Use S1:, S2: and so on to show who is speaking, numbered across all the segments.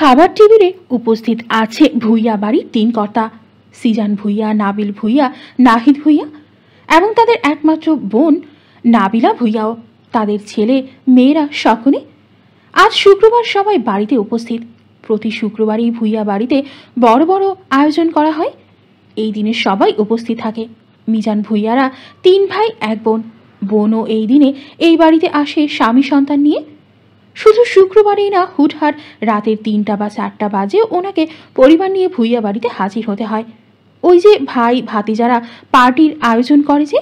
S1: খাবার টেবিলে উপস্থিত আছে ভূঁইয়া বাড়ির ৩ কর্তা, সিজান ভূঁইয়া, নাবিল ভূঁইয়া, নাহিদ ভূঁইয়া এবং তাদের একমাত্র বোন নাবিলা ভূঁইয়াও, তাদের ছেলে মেয়েরা সকলে। আজ শুক্রবার সবাই বাড়িতে উপস্থিত। প্রতি শুক্রবারই ভূঁইয়া বাড়িতে বড় বড় আয়োজন করা হয়। এই দিনে সবাই উপস্থিত থাকে। মিজান ভূঁইয়ারা ৩ ভাই ১ বোন। বোনও এই দিনে এই বাড়িতে আসে স্বামী সন্তান নিয়ে। শুধু শুক্রবারেই না, হুটহাট রাতের ৩টা বা ৪টা বাজে ওনাকে পরিবার নিয়ে ভূঁইয়া বাড়িতে হাজির হতে হয়। ওই যে ভাই ভাতিজারা পার্টির আয়োজন করে যে।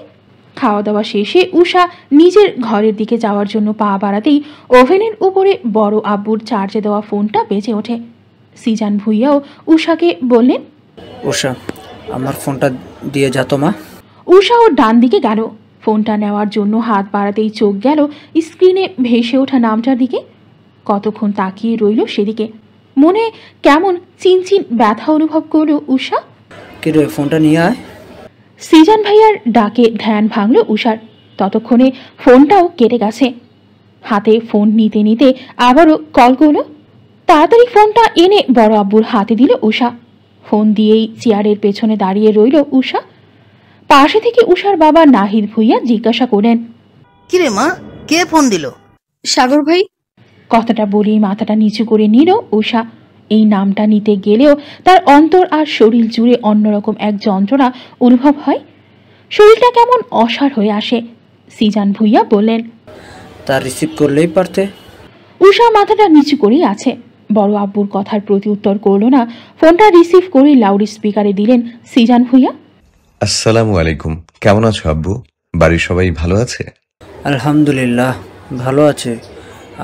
S1: খাওয়া দাওয়া শেষে উষা নিজের ঘরের দিকে যাওয়ার জন্য পা বাড়াতেই ওভেনের উপরে বড় আব্বুর চার্জে দেওয়া ফোনটা বেজে ওঠে। সিজান ভূঁইয়াও উষাকে বললেন,
S2: উষা, আমার ফোনটা দিয়ে যা তো মা।
S1: উষা ওর ডান দিকে গেল। ফোনটা নেওয়ার জন্য হাত বাড়াতেই চোখ গেল স্ক্রিনে ভেসে ওঠা নামটার দিকে। কতক্ষণ তাকিয়ে রইল সেদিকে। মনে কেমন চিনচিন ব্যথা অনুভব করল উষা।
S2: কি রে, ফোনটা নিয়ে আয়।
S1: সিজান ভাইয়ার ডাকে ধ্যান ভাঙল উষার। ততক্ষণে ফোনটাও কেটে গেছে। হাতে ফোন নিতে নিতে আবারও কল করল। তাড়াতাড়ি ফোনটা এনে বড় আব্বুর হাতে দিল উষা। ফোন দিয়েই চেয়ারের পেছনে দাঁড়িয়ে রইল উষা। পাশে থেকে উষার বাবা নাহিদ ভূঁইয়া জিজ্ঞাসা করেন,
S3: কিরে মা, কে ফোন দিল?
S4: সাগর ভাই।
S1: কথাটা বলেই মাথাটা নিচু করে নিল উষা। এই নামটা নিতে গেলেও তার অন্তর আর শরীর জুড়ে অন্যরকম এক যন্ত্রণা অনুভব হয়। শরীরটা কেমন অসাড় হয়ে আসে। সিজান ভূঁইয়া বললেন,
S2: তার রিসিভ করলেই পারতে।
S1: উষা মাথাটা নিচু করেই আছে। বড় আব্বুর কথার প্রতি উত্তর করল না। ফোনটা রিসিভ করে লাউড স্পিকারে দিলেন সিজান ভূঁইয়া।
S5: আসসালামু আলাইকুম, কেমন আছো আব্বু? বাড়ির সবাই ভালো আছে?
S2: আলহামদুলিল্লাহ, ভালো আছে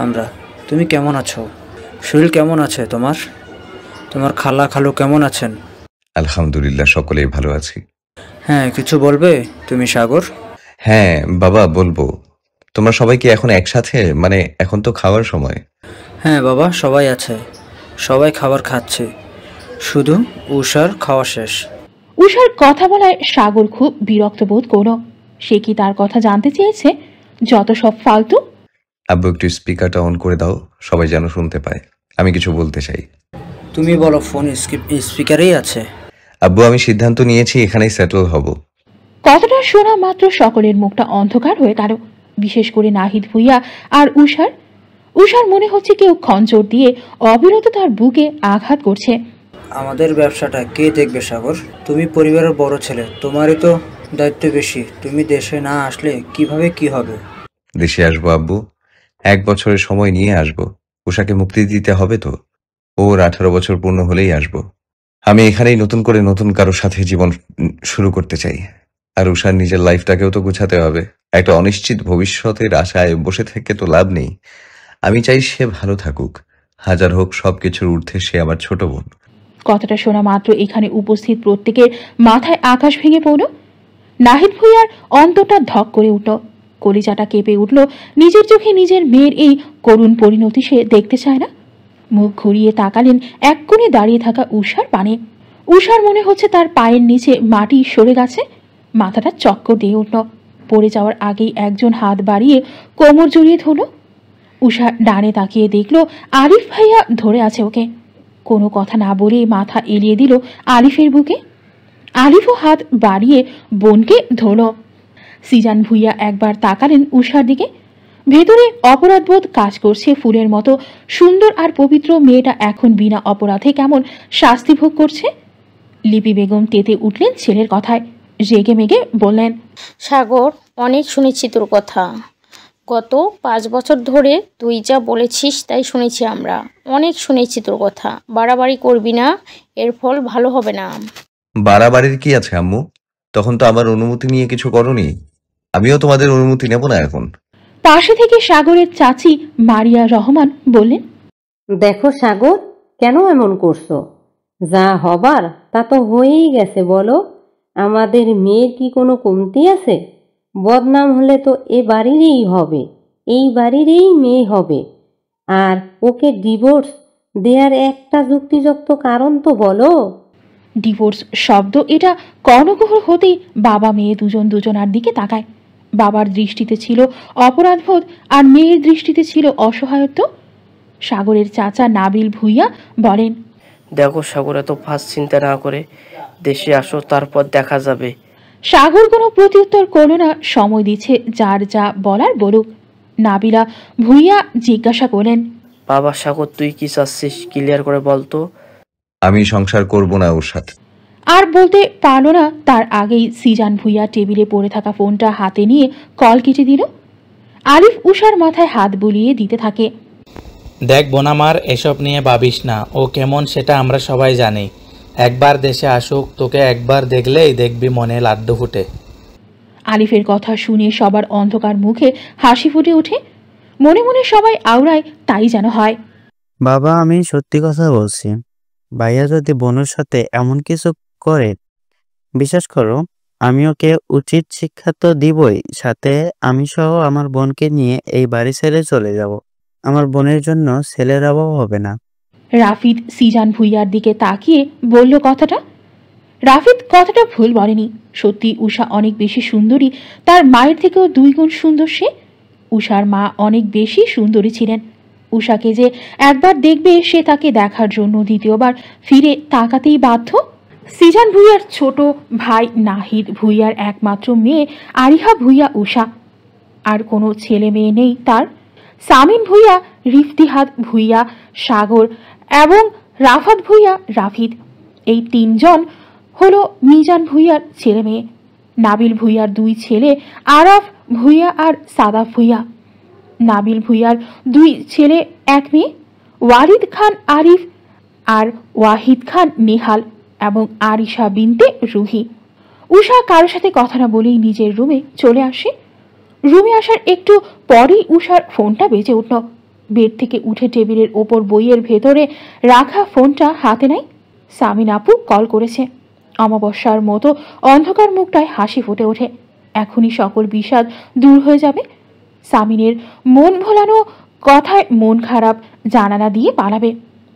S2: আমরা। তুমি কেমন আছো? শরীর কেমন আছে তোমার? তোমার খালা খালু কেমন আছেন?
S5: আলহামদুলিল্লাহ, সকলেই ভালো আছি।
S2: হ্যাঁ, কিছু বলবে তুমি সাগর?
S5: হ্যাঁ বাবা, বলবো। তোমরা সবাই কি এখন একসাথে? মানে এখন তো খাওয়ার সময়।
S2: হ্যাঁ বাবা, সবাই আছে, সবাই খাবার খাচ্ছে, শুধু উষার খাওয়া শেষ।
S1: উষার কথা বলায় সাগর খুব বিরক্ত বোধ করল। সে কি তার কথা জানতে চেয়েছে? যত সব ফালতু।
S5: আব্বু, একটু স্পিকারটা অন করে দাও, সবাই যেন শুনতে পায়। আমি কিছু বলতে চাই।
S2: তুমি বলো, ফোন স্পিকারেই আছে।
S5: আব্বু, আমি সিদ্ধান্ত নিয়েছি এখানেই সেটেল হব।
S1: কথাটা শোনা মাত্র সকলের মুখটা অন্ধকার হয়ে গেল, বিশেষ করে নাহিদ ভূঁইয়া আর উষার। উষার মনে হচ্ছে কেউ খঞ্জর দিয়ে অবিরত তার বুকে আঘাত করছে।
S2: আমাদের ব্যবসাটা কে দেখবে সাগর? তুমি পরিবারের বড় ছেলে, তোমারই তো দায়িত্ব বেশি। তুমি দেশে না আসলে কিভাবে কি হবে?
S5: দেশে আসবো আব্বু, 1 বছরের সময় নিয়ে আসবো। উষাকে মুক্তি দিতে হবে তো। ওর 18 বছর পূর্ণ হলেই আসবো। আমি এখানেই নতুন করে নতুন কারোর সাথে জীবন শুরু করতে চাই। আর উষার নিজের লাইফটাকেও তো গোছাতে হবে। একটা অনিশ্চিত ভবিষ্যতের আশায় বসে থেকে তো লাভ নেই। আমি চাই সে ভালো থাকুক। হাজার হোক, সবকিছুর ঊর্ধ্বে সে আমার ছোট বোন।
S1: কথাটা শোনা মাত্র এখানে উপস্থিত প্রত্যেকের মাথায় আকাশ ভেঙে পড়ল। নাহিদ ভূঁইয়ার অন্তরটা ধক করে উঠল, কলিজাটা কেঁপে উঠল। নিজের চোখে নিজের মেয়ের এই করুণ পরিণতি সে দেখতে চায় না। মুখ ঘুরিয়ে তাকালেন এক কোণে দাঁড়িয়ে থাকা উষার পানে। উষার মনে হচ্ছে তার পায়ের নিচে মাটি সরে গেছে। মাথাটা চক্কর দিয়ে উঠল। পড়ে যাওয়ার আগেই একজন হাত বাড়িয়ে কোমর জড়িয়ে ধরল। উষা ডানে তাকিয়ে দেখল আরিফ ভাইয়া ধরে আছে ওকে। কোনো কথা না বলে মাথা এলিয়ে দিল আরিফের বুকে। আরিফও হাত বাড়িয়ে বোনকে ধরল। সিজান ভূঁইয়া একবার তাকালেন উষার দিকে। ভেতরে অপরাধবোধ কাজ করছে ফুলের মতো। সুন্দর আর পবিত্র মেয়েটা এখন বিনা অপরাধে কেমন শাস্তি ভোগ করছে। লিপি বেগম তেতে উঠলেন ছেলের কথায়। রেগে মেগে বললেন,
S4: সাগর, অনেক শুনেছি তোর কথা। গত 5 বছর ধরে তুই যা বলেছিস তাই শুনেছি আমরা। অনেক শুনেছি তোর কথা। বাড়াবাড়ি করবি না, এর ফল ভালো হবে না।
S5: বাড়াবাড়ির কি আছে আম্মু? তখন তো আমার অনুমতি নিয়ে কিছু করনি। আমিও তোমাদের অনুমতি নেব না এখন।
S1: পাশে থেকে সাগরের চাচি মারিয়া রহমান বললেন,
S6: দেখো সাগর, কেন এমন করছো? যা হবার তা তো হয়েই গেছে। বলো, আমাদের মেয়ের কি কোনো কমতি আছে? বদনাম হলে তো এ বাড়িরই হবে, এই বাড়িরই মেয়ে হবে। আর ওকে ডিভোর্স দেওয়ার একটা যুক্তিযুক্ত কারণ তো বলো।
S1: ডিভোর্স শব্দ এটা কর্ণকুহর হতেই বাবা মেয়ে দুজন দুজনার দিকে তাকায়। বাবার দৃষ্টিতে ছিল অপরাধবোধ আর মেয়ের দৃষ্টিতে ছিল অসহায়ত্ব। সাগরের চাচা নাবিল ভুইয়া বলেন,
S7: দেখো সাগর, এত ফাঁস চিন্তা না করে দেশে আসো, তারপর দেখা যাবে।
S1: সাগর কোনো প্রত্যুত্তর করল না, সময় দিচ্ছে যার যা বলার বলুক। নাবিলা ভুইয়া জিজ্ঞাসা করলেন,
S7: বাবা সাগর, তুই কি চাচ্ছিস ক্লিয়ার করে বলতো?
S5: আমি সংসার করব না ওর সাথে।
S1: আর বলতে পারল না, তার আগেই সিজান ভুইয়া টেবিলে পড়ে থাকা ফোনটা হাতে নিয়ে কল কেটে দিল। আলিফ উষার মাথায় হাত বুলিয়ে দিতে থাকে।
S8: দেখ বোন আমার, এসব নিয়ে ভাবিস না, ও কেমন সেটা আমরা সবাই জানি। একবার দেশে আসুক, তোকে একবার দেখলেই দেখবি মনে লাড্ডু ফুটে।
S1: আলিফের কথা শুনে সবার অন্ধকার মুখে হাসি ফুটে ওঠে। মনে মনে সবাই আওড়ায়, তাই যেন হয়।
S9: বাবা, আমি সত্যি কথা বলছি। ভাইয়া যদি বোনের সাথে এমন কিছু করে, বিশ্বাস করো আমি ওকে উচিত শিক্ষা তো দিবই, সাথে আমি সহ আমার বোনকে নিয়ে এই বাড়ি ছেড়ে চলে যাব। আমার বোনের জন্য ছেলের অভাব হবে না।
S1: রাফিদ সিজান ভুইয়ার দিকে তাকিয়ে বলল কথাটা। রাফিদ কথাটা ভুল বলেনি। সত্যি উষা অনেক বেশি সুন্দরী, তার মায়ের থেকেও 2 গুণ সুন্দর সে। উষার মা অনেক বেশি সুন্দরী ছিলেন। উষাকে যে একবার দেখবে, সে তাকে দেখার জন্য দ্বিতীয়বার ফিরে তাকাতেই বাধ্য। সিজান ভুইয়ার ছোট ভাই নাহিদ ভুইয়ার একমাত্র মেয়ে আরিহা ভুইয়া উষা। আর কোনো ছেলে মেয়ে নেই তার। সামিন ভুইয়া, রিফতিহাদ ভুইয়া সাগর এবং রাফাত ভুইয়া রাফিদ, এই 3 জন হলো মিজান ভুইয়ার ছেলে মেয়ে। নাবিল ভুইয়ার 2 ছেলে আরাফ ভুইয়া আর সাদাফ ভুইয়া। নাবিল ভুইয়ার 2 ছেলে 1 মেয়ে, ওয়ালিদ খান আরিফ আর ওয়াহিদ খান নেহাল এবং আরিশা বিনতে রুহি। উষা কারোর সাথে কথা না বলেই নিজের রুমে চলে আসে। রুমে আসার একটু পরেই উষার ফোনটা বেজে উঠল। বেড থেকে উঠে টেবিলের ওপর বইয়ের ভেতরে রাখা ফোনটা হাতে নেয়। সামিন আপু কল করেছে। অমাবস্যার মতো অন্ধকার মুখটায় হাসি ফুটে ওঠে। এখনই সকল বিষাদ দূর হয়ে যাবে। সামিনের মন ভোলানো কথায় মন খারাপ জানালা দিয়ে পালাবে।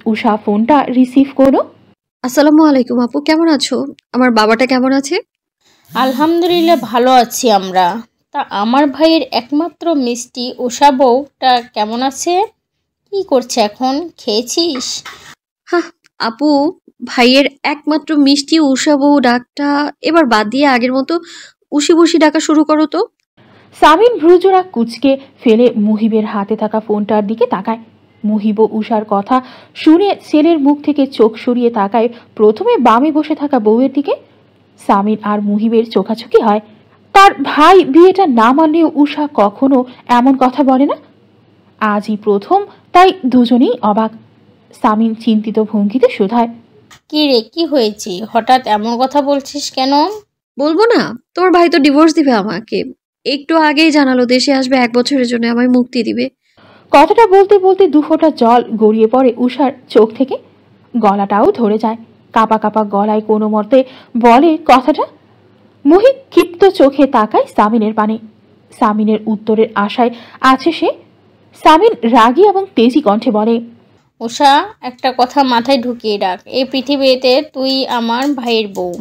S1: উষা ফোনটা রিসিভ করলো।
S10: আসসালামু আলাইকুম আপু, কেমন আছো? আমার বাবাটা কেমন আছে?
S4: আলহামদুলিল্লাহ ভালো আছি আমরা। তা আমার ভাইয়ের একমাত্র মিষ্টি উষা বউটা কেমন আছে? কি করছে এখন? খেয়েছিস?
S10: হ্যাঁ আপু, ভাইয়ের একমাত্র মিষ্টি উষা বউ ডাকটা এবার বাদ দিয়ে আগের মতো উশি বসি ডাকা শুরু করো তো।
S1: সামিন ভ্রুজোড়া কুচকে ফেলে মুহিবের হাতে থাকা ফোনটার দিকে তাকায়। মুহিব উষার কথা শুনে ছেলের মুখ থেকে চোখ সরিয়ে তাকায় প্রথমে বামে বসে থাকা বউয়ের দিকে। সামিন আর মুহিবের চোখাচোখি হয়। তার ভাই বিয়েটা না মানলেও উষা কখনো এমন কথা বলে না, আজই প্রথম, তাই দুজনেই অবাক। সামিন চিন্তিত ভঙ্গিতে শোধায়,
S4: কি রে, কি হয়েছে? হঠাৎ এমন কথা বলছিস কেন?
S10: বলবো না, তোমার ভাই তো ডিভোর্স দিবে আমাকে। একটু আগেই জানালো দেশে আসবে, 1 বছরের জন্য আমায় মুক্তি দিবে।
S1: কথাটা বলতে বলতে 2 ফোঁটা জল গড়িয়ে পড়ে উষার চোখ থেকে। গলাটাও ধরে যায়। কাপা কাপা গলায় কোনো মতে বলে কথাটা। মুহিব ক্ষিপ্ত চোখে তাকায় সামিনের পানে। সামিনের উত্তরের আশায় আছে সে। সামিন রাগী এবং তেজি কণ্ঠে বলে,
S4: উষা, একটা কথা মাথায় ঢুকিয়ে রাখ, এই পৃথিবীতে তুই আমার ভাইয়ের বউ।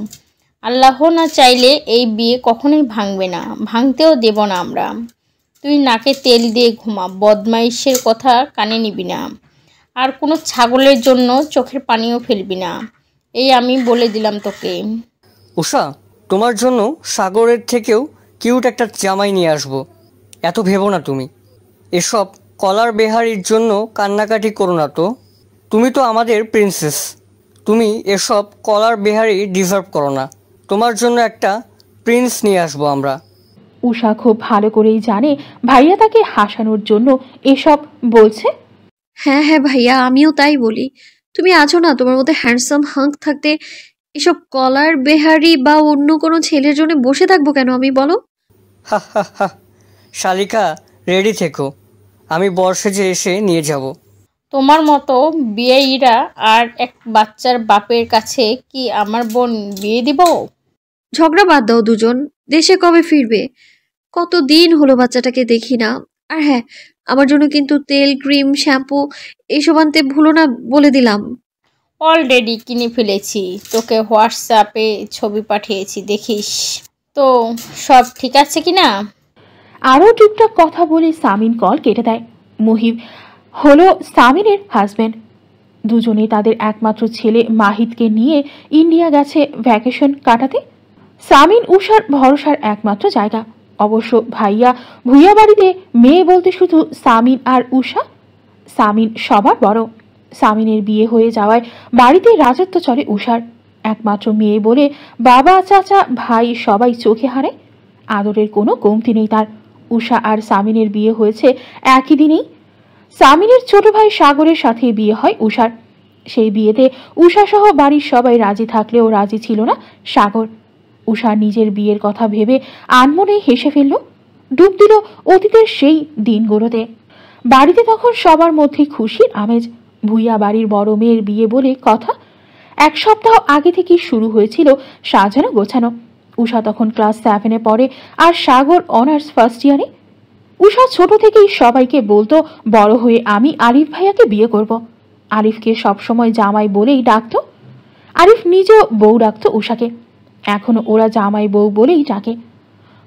S4: আল্লাহ না চাইলে এই বিয়ে কখনোই ভাঙবে না, ভাঙতেও দেব না আমরা। তুই নাকে তেল দিয়ে ঘুমা, বদমাইশের কথা কানে নিবি না, আর কোনো ছাগলের জন্য চোখের পানিও ফেলবি না, এই আমি বলে দিলাম তোকে।
S11: উষা, তোমার জন্য সাগরের থেকেও কিউট একটা জামাই নিয়ে আসবো, এত ভেবো না তুমি। এসব কলার বেহারির জন্য কান্নাকাটি করো না তো। তুমি তো আমাদের প্রিন্সেস, তুমি এসব কলার বেহারি ডিজার্ভ করো না। তোমার জন্য একটা প্রিন্স নিয়ে আসবো আমরা।
S1: উষা খুব ভালো করেই জানে ভাইয়া তাকে হাসানোর জন্য এসব বলছে।
S10: হ্যাঁ হ্যাঁ ভাইয়া, আমিও তাই বলি। তুমি আছো না, তোমার মধ্যে হ্যান্ডসাম হাঙ্ক থাকতে এসব কলার বেহারি বা অন্য কোনো ছেলের জন্য বসে থাকবো কেন আমি, বলো?
S11: হা হা হা, শালিকা রেডি থেকো, আমি বর্ষে এসে নিয়ে যাব।
S4: তোমার মতো বিয়েইরা আর এক বাচ্চার বাপের কাছে কি আমার বোন বিয়ে দিব?
S10: ঝগড়া বাদ দাও দুজন, দেশে কবে ফিরবে? কতদিন হলো বাচ্চাটাকে দেখি না। আর হ্যাঁ, আমার জন্য কিন্তু তেল, ক্রিম, শ্যাম্পু এইসব আনতে ভুলো না, বলে দিলাম।
S4: অলরেডি কিনে ফেলেছি, তোকে হোয়াটসঅ্যাপে ছবি পাঠিয়েছি, দেখিস তো সব ঠিক আছে কিনা।
S1: আরও টুকটাক কথা বলে সামিন কল কেটে দেয়। মুহিব হলো সামিনের হাজবেন্ড। দুজনে তাদের একমাত্র ছেলে মাহিদকে নিয়ে ইন্ডিয়া গেছে ভ্যাকেশন কাটাতে। সামিন উষার ভরসার একমাত্র জায়গা। অবশ্য ভুইয়া বাড়িতে মেয়ে বলতে শুধু সামিন আর উষা। সামিন সবার বড়। সামিনের বিয়ে হয়ে যাওয়ায় বাড়িতে রাজত্ব চলে উষার। একমাত্র মেয়ে বলে বাবা, চাচা, ভাই সবাই চোখে হারে। আদরের কোনো কমতি নেই তার। উষা আর সামিনের বিয়ে হয়েছে একই দিনেই। সামিনের ছোট ভাই সাগরের সাথে বিয়ে হয় উষার। সেই বিয়েতে উষা সহ বাড়ির সবাই রাজি থাকলেও রাজি ছিল না সাগর। উষা নিজের বিয়ের কথা ভেবে আনমনে হেসে ফেলল, ডুব দিল অতীতের সেই দিনগুলোতে। বাড়িতে তখন সবার মধ্যে খুশির আমেজ। ভুইয়া বাড়ির বড় মেয়ের বিয়ে বলে কথা। 1 সপ্তাহ আগে থেকেই শুরু হয়েছিল সাজানো গোছানো। উষা তখন ক্লাস 7-এ পড়ে আর সাগর অনার্স ফার্স্ট ইয়ারে। উষা ছোট থেকেই সবাইকে বলতো বড় হয়ে আমি আরিফ ভাইয়াকে বিয়ে করব। আরিফকে সবসময় জামাই বলেই ডাকতো। আরিফ নিজেও বউ ডাকতো উষাকে। এখনো ওরা জামাই বউ বলেই ডাকে।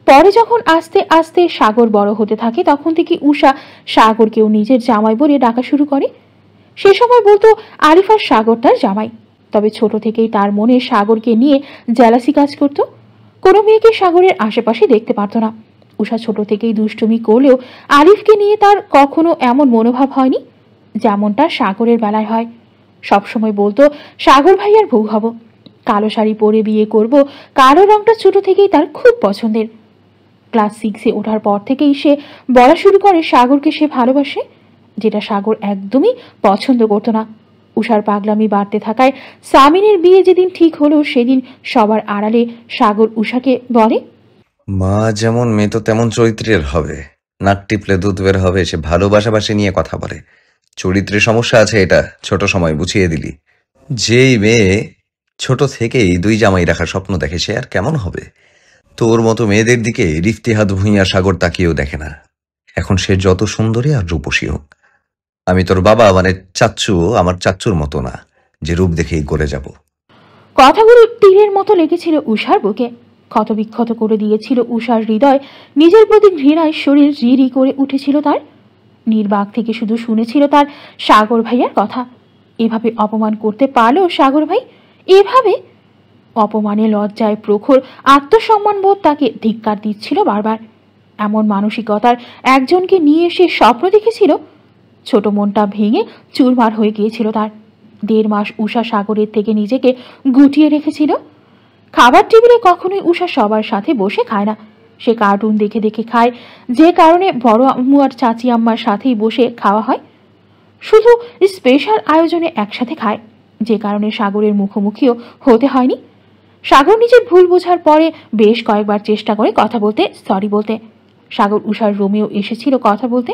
S1: পরে যখন আস্তে আস্তে সাগর বড় হতে থাকে তখন থেকে উষা সাগরকেও নিজের জামাই বলে ডাকা শুরু করে। সে সময় বলতো আরিফ আর সাগর তার জামাই। তবে ছোট থেকেই তার মনে সাগরকে নিয়ে জেলাসি কাজ করত। কোনো মেয়েকে সাগরের আশেপাশে দেখতে পারত না। উষা ছোট থেকেই দুষ্টুমি করলেও আরিফকে নিয়ে তার কখনো এমন মনোভাব হয়নি যেমনটা সাগরের বেলায় হয়। সবসময় বলতো সাগর ভাইয়ার বউ হব, কালো শাড়ি পরে বিয়ে করব। কালো রংটা ছোট থেকেই তার খুব পছন্দের। ক্লাস 6-এ ওঠার পর থেকেই সে বলা শুরু করে সাগরকে সে ভালোবাসে, যেটা সাগর একদমই পছন্দ করত না। উষার পাগলামি বাড়তে থাকায় সামিনের বিয়ে যেদিন ঠিক হলো সেদিন সবার আড়ালে সাগর উষাকে বলে,
S5: মা যেমন মেয়ে তো তেমন চরিত্রের হবে। নাক টিপলে দুধ বের হবে। সে ভালোবাসাবাসি নিয়ে কথা বলে। চরিত্রের সমস্যা আছে, এটা ছোট সময় বুঝিয়ে দিলি। যেই মেয়ে ছোট থেকেই 2 জামাই রাখার স্বপ্ন দেখে সে আর কেমন হবে? তোর মতো মেয়েদের দিকে রিফতিহাত ভুঁইয়া সাগর তাকিয়েও দেখে না। এখন সে যত সুন্দরী আর রূপসী হোক, আমি তোর বাবা মানে চাচ্চু আমার চাচ্চুর মতো না যে রূপ দেখেই করে যাব।
S1: কথাগুলো তীরের মতো লেগেছিল উষার বুকে, ক্ষতবিক্ষত করে দিয়েছিল উষার হৃদয়। নিজের প্রতি ঘৃণায় শরীর রিরি করে উঠেছিল তার। নির্বাক থেকে শুধু শুনেছিল তার সাগর ভাইয়ার কথা। এভাবে অপমান করতে পারলো সাগর ভাই? এভাবে অপমানে লজ্জায় প্রখর আত্মসম্মানবোধ তাকে ধিক্কার দিচ্ছিল বারবার। এমন মানসিকতার একজনকে নিয়ে সে স্বপ্ন দেখেছিল। ছোট মনটা ভেঙে চুরমার হয়ে গিয়েছিল তার। 1.5 মাস উষা সাগরের থেকে নিজেকে গুটিয়ে রেখেছিল। খাবার টেবিলে কখনোই উষা সবার সাথে বসে খায় না। সে কার্টুন দেখে দেখে খায়, যে কারণে বড় আম্মু আর চাচি আম্মার সাথেই বসে খাওয়া হয়। শুধু স্পেশাল আয়োজনে একসাথে খায়, যে কারণে সাগরের মুখোমুখিও হতে হয়নি। সাগর নিজের ভুল বোঝার পরে বেশ কয়েকবার চেষ্টা করে কথা বলতে, সরি বলতে। সাগর উষার রুমেও এসেছিল কথা বলতে,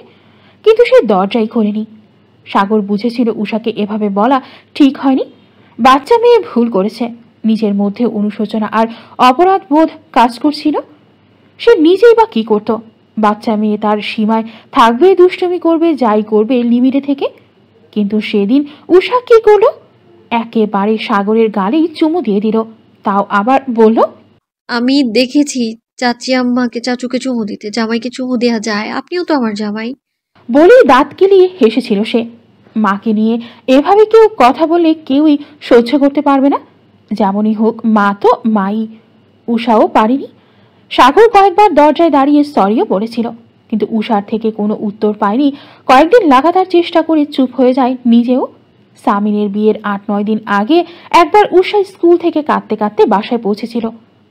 S1: কিন্তু সে দরজাই খোলেনি। সাগর বুঝেছিল উষাকে এভাবে বলা ঠিক হয়নি। বাচ্চা মেয়ে ভুল করেছে। নিজের মধ্যে অনুশোচনা আর অপরাধ বোধ কাজ করছিল। সে নিজেই বা কি করত? বাচ্চা মেয়ে তার সীমায় থাকবে, দুষ্টুমি করবে, যাই করবে লিমিটে থেকে। কিন্তু সেদিন উষা কি করলো? একেবারে সাগরের গালেই চুমু দিয়ে দিল, তাও আবার বলল,
S10: আমি দেখেছি চাচি আম্মাকে চাচুকে চুমু দিতে, জামাইকে চুমু দেয়া যায়, আপনিও তো আমার জামাই।
S1: বলেই দাঁত কেলিয়ে হেসেছিল সে। মাকে নিয়ে এভাবে কেউ কথা বললে কেউই সহ্য করতে পারবে না। যেমনই হোক মা তো মাই। উষাও পারেনি। সাগর কয়েকবার দরজায় দাঁড়িয়ে সরিও বলেছিল, কিন্তু উষার থেকে কোনো উত্তর পায়নি। কয়েকদিন লাগাতার চেষ্টা করে চুপ হয়ে যায় নিজেও। সামিনের বিয়ের 8-9 দিন আগে একবার উষা স্কুল থেকে কাঁদতে কাঁদতে বাসায় পৌঁছেছিল।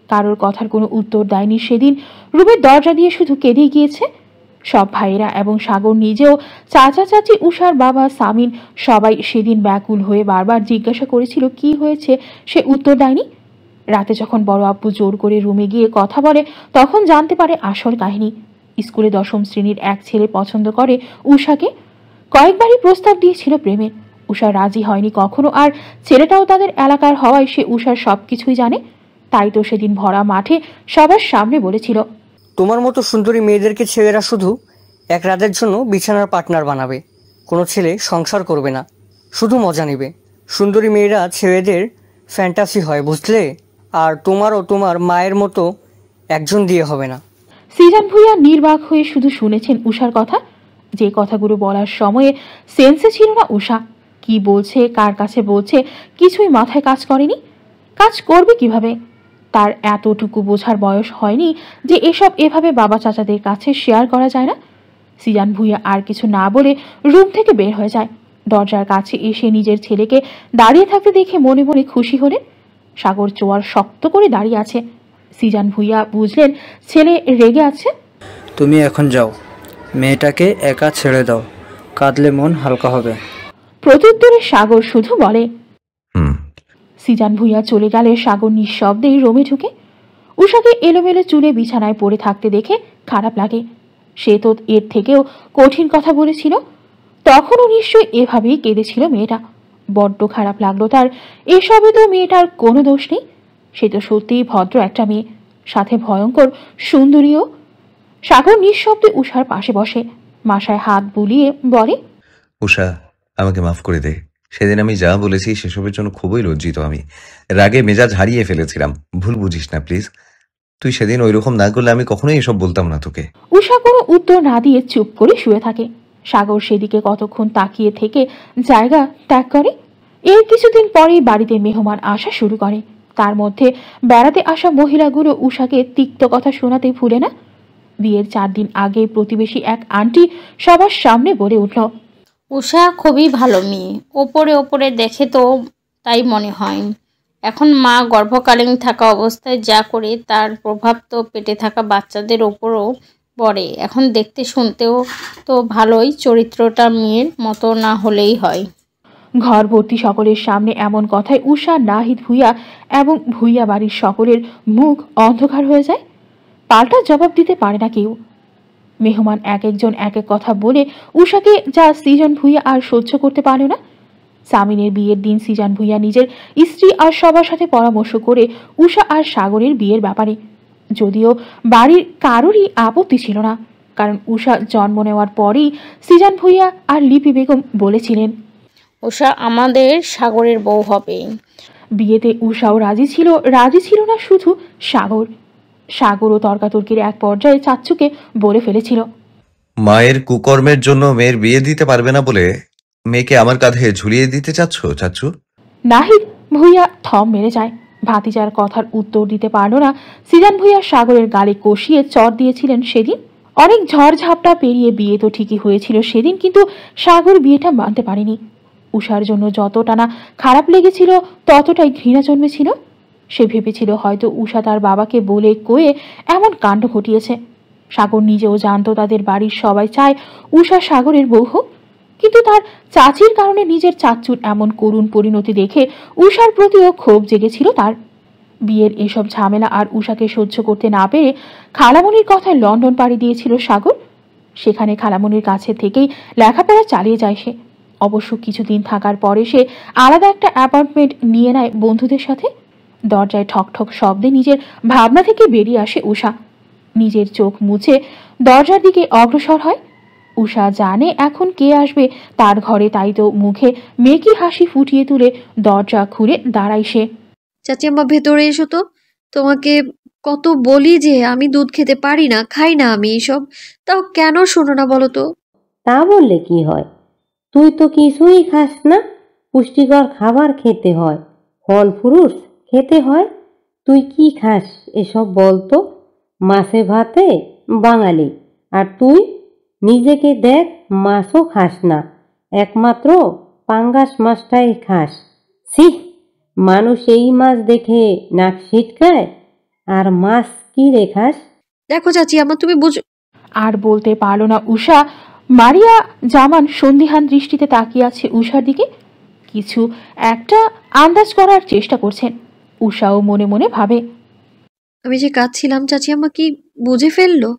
S1: কারোর কথার কোনো উত্তর দেয়নি সেদিন। রুমের দরজা দিয়ে শুধু কেঁদেই গিয়েছে। সব ভাইয়েরা এবং সাগর নিজেও, চাচা চাচি, উষার বাবা, সামিন সবাই সেদিন ব্যাকুল হয়ে বারবার জিজ্ঞাসা করেছিল কি হয়েছে, সে উত্তর দেয়নি। রাতে যখন বড় আব্বু জোর করে রুমে গিয়ে কথা বলে তখন জানতে পারে আসল কাহিনী। স্কুলে 10ম শ্রেণীর এক ছেলে পছন্দ করে উষাকে। কয়েকবারই প্রস্তাব দিয়েছিল প্রেমের। উষা রাজি হয়নি কখনো, আর ছেলেটাও তাদের এলাকার হওয়ায় সে উষার সবকিছুই জানে। তাই তো সেদিন ভরা মাঠে সবার সামনে বলেছিল,
S11: তোমার মতো সুন্দরী মেয়েদেরকে ছেলেরা শুধু এক রাতের জন্য বিছানার পার্টনার বানাবে। কোনো ছেলে সংসার করবে না, শুধু মজা নেবে। সুন্দরী মেয়েরা ছেলেদের ফ্যান্টাসি হয়, বুঝলে? আর তোমারও তোমার মায়ের মতো একজন দিয়ে হবে না।
S1: সিজান ভুইয়া নির্বাক হয়ে শুধু শুনেছেন উষার কথা। যে কথাগুলো বলার সময়ে সেন্সে ছিল না উষা। কি বলছে, কার কাছে বলছে, কিছুই মাথায় কাজ করেনি। কাজ করবে কিভাবে? তার এতটুকু বোঝার বয়স হয়নি যে এসব এভাবে বাবা চাচাদের কাছে শেয়ার করা যায় না। সিজান ভুঁইয়া আর কিছু না বলে রুম থেকে বের হয়ে যায়। দরজার কাছে এসে নিজের ছেলেকে দাঁড়িয়ে থাকতে দেখে মনে মনে খুশি হলেন। সাগর চোয়াল শক্ত করে দাঁড়িয়ে আছে। সিজান ভুঁইয়া বুঝলেন ছেলে রেগে আছে।
S2: তুমি এখন যাও, মেয়েটাকে একা ছেড়ে দাও, কাঁদলে মন হালকা হবে।
S1: প্রত্যুত্তরে সাগর শুধু বলে
S5: হুম।
S1: সিজান ভুঁইয়া চলে গেলে সাগর নিঃশব্দেই রুমে ঢুকে। উষাকে এলোমেলো চুলে বিছানায় পড়ে থাকতে দেখে খারাপ লাগে। সে তো এর থেকেও কঠিন কথা বলেছিল, তখনও নিশ্চয়ই এভাবেই কেঁদেছিল মেয়েটা। বড্ড খারাপ লাগলো তার। এসবে তো মেয়েটার কোনো দোষ নেই। সে তো সত্যিই ভদ্র একটা মেয়ে, সাথে ভয়ঙ্কর সুন্দরীও। সাগর নিঃশব্দে উষার পাশে বসে, মাথায় হাত বুলিয়ে বলে,
S5: উষা, আমাকে মাফ করে দে। সেদিন আমি যা বলেছি সেসবের জন্য খুবই লজ্জিত। আমি রাগে মেজাজ হারিয়ে ফেলেছিলাম, ভুল বুঝিস না প্লিজ। তুই সেদিন ওইরকম না করলে আমি কখনোই এসব বলতাম না তোকে।
S1: উষা কোনো উত্তর না দিয়ে চুপ করে শুয়ে থাকে। সাগর সেদিকে কতক্ষণ তাকিয়ে থেকে জায়গা ত্যাগ করে। এর কিছুদিন পরেই বাড়িতে মেহমান আসা শুরু করে। তার মধ্যে বেড়াতে আসা মহিলাগুলো উষাকে তিক্ত কথা শোনাতে ভুলে না। বিয়ের 4 দিন আগে প্রতিবেশী এক আন্টি সবার সামনে বলে উঠল,
S4: উষা খুবই ভালো মেয়ে, ওপরে ওপরে দেখে তো তাই মনে হয়। এখন মা গর্ভকালীন থাকা অবস্থায় যা করে তার প্রভাব তো পেটে থাকা বাচ্চাদের ওপরও পড়ে। এখন দেখতে শুনতেও তো ভালোই, চরিত্রটা মেয়ের মতো না হলেই হয়।
S1: ঘর ভর্তি সকলের সামনে এমন কথায় উষা, নাহিদ ভুঁইয়া এবং ভুঁইয়া বাড়ির সকলের মুখ অন্ধকার হয়ে যায়। পাল্টা জবাব দিতে পারে না কেউ। মেহমান এক একজন এক এক কথা বলে উষাকে যা সিজান ভুঁইয়া আর সহ্য করতে পারে না। সামিনের বিয়ের দিন সিজান ভুঁইয়া নিজের স্ত্রী আর সবার সাথে পরামর্শ করে উষা আর সাগরের বিয়ের ব্যাপারে, যদিও বাড়ির কারোরই আপত্তি ছিল না, কারণ উষা জন্ম নেওয়ার পরেই সিজান ভুঁইয়া আর লিপি বেগম বলেছিলেন
S4: উষা আমাদের সাগরের বউ হবে।
S1: বিয়েতে উষাও রাজি ছিল না শুধু সাগর। সাগরও তর্কাতর্কির এক পর্যায়ে চাচ্চুকে বলে ফেলেছিল,
S5: মায়ের কুকর্মের জন্য মেয়ের বিয়ে দিতে পারবে না বলে মেয়েকে আমার কাঁধে ঝুলিয়ে দিতে চাচ্ছ চাচ্চু?
S1: নাহিদ ভুঁইয়া থম মেরে যায়। ভাতিজার কথার উত্তর দিতে পারল না। সিজান ভুঁইয়া সাগরের গালে কষিয়ে চর দিয়েছিলেন সেদিন। অনেক ঝড়ঝাপটা পেরিয়ে বিয়ে তো ঠিকই হয়েছিল সেদিন, কিন্তু সাগর বিয়েটা মানতে পারেনি। উষার জন্য যতটা না খারাপ লেগেছিল ততটাই ঘৃণা জন্মেছিল। সে ভেবেছিল হয়তো উষা তার বাবাকে বলে কয়ে এমন কাণ্ড ঘটিয়েছে। সাগর নিজেও জানতো তাদের বাড়ির সবাই চায় উষা সাগরের বউ হোক, কিন্তু তার চাচির কারণে নিজের চাচ্চুর এমন করুণ পরিণতি দেখে উষার প্রতিও ক্ষোভ জেগেছিল তার। বিয়ের এসব ঝামেলা আর উষাকে সহ্য করতে না পেরে খালামণির কথায় লন্ডন পাড়ি দিয়েছিল সাগর। সেখানে খালামণির কাছে থেকেই লেখাপড়া চালিয়ে যায় সে। অবশ্য কিছুদিন থাকার পরে সে আলাদা একটা অ্যাপার্টমেন্ট নিয়ে নেয় বন্ধুদের সাথে। দরজায় ঠক ঠক শব্দে নিজের ভাবনা থেকে বেরিয়ে আসে উষা। নিজের চোখ মুছে দরজার দিকে অগ্রসর হয়। উষা জানে এখন কে আসবে তার ঘরে, তাই তো মুখে মেকি হাসি ফুটিয়ে তুলে দরজা খুলে দাঁড়ায় সে।
S10: চাচি আম্মা ভেতরে এসো তো। তোমাকে কত বলি যে আমি দুধ খেতে পারি না, খাই না আমি এসব, তাও কেন শোনো না বলো তো?
S6: তা বললে কি হয়? তুই তো কিছুই খাস না। পুষ্টিকর খাবার খেতে হয়, ফল ফ্রুটস খেতে হয়। তুই কি খাস এসব বলতো? মাছে ভাতে বাঙালি, আর তুই নিজেকে দেখ, মাছও খাস না, একমাত্র পাঙ্গাস মাছটাই খাস। ছি, মানুষ এই মাছ দেখে নাক ছিটকায়, আর মাছ কি রে খাস?
S10: দেখো চাচি আমার, তুমি বুঝো।
S1: আর বলতে পারল না উষা। মারিয়া জামান সন্দিহান দৃষ্টিতে তাকিয়ে আছে উষার দিকে, কিছু একটা আন্দাজ করার চেষ্টা করছেন। উষাও মনে মনে ভাবে,
S10: আমি যে কাঁদছিলাম চাচি আম্মা কি বুঝে ফেললো?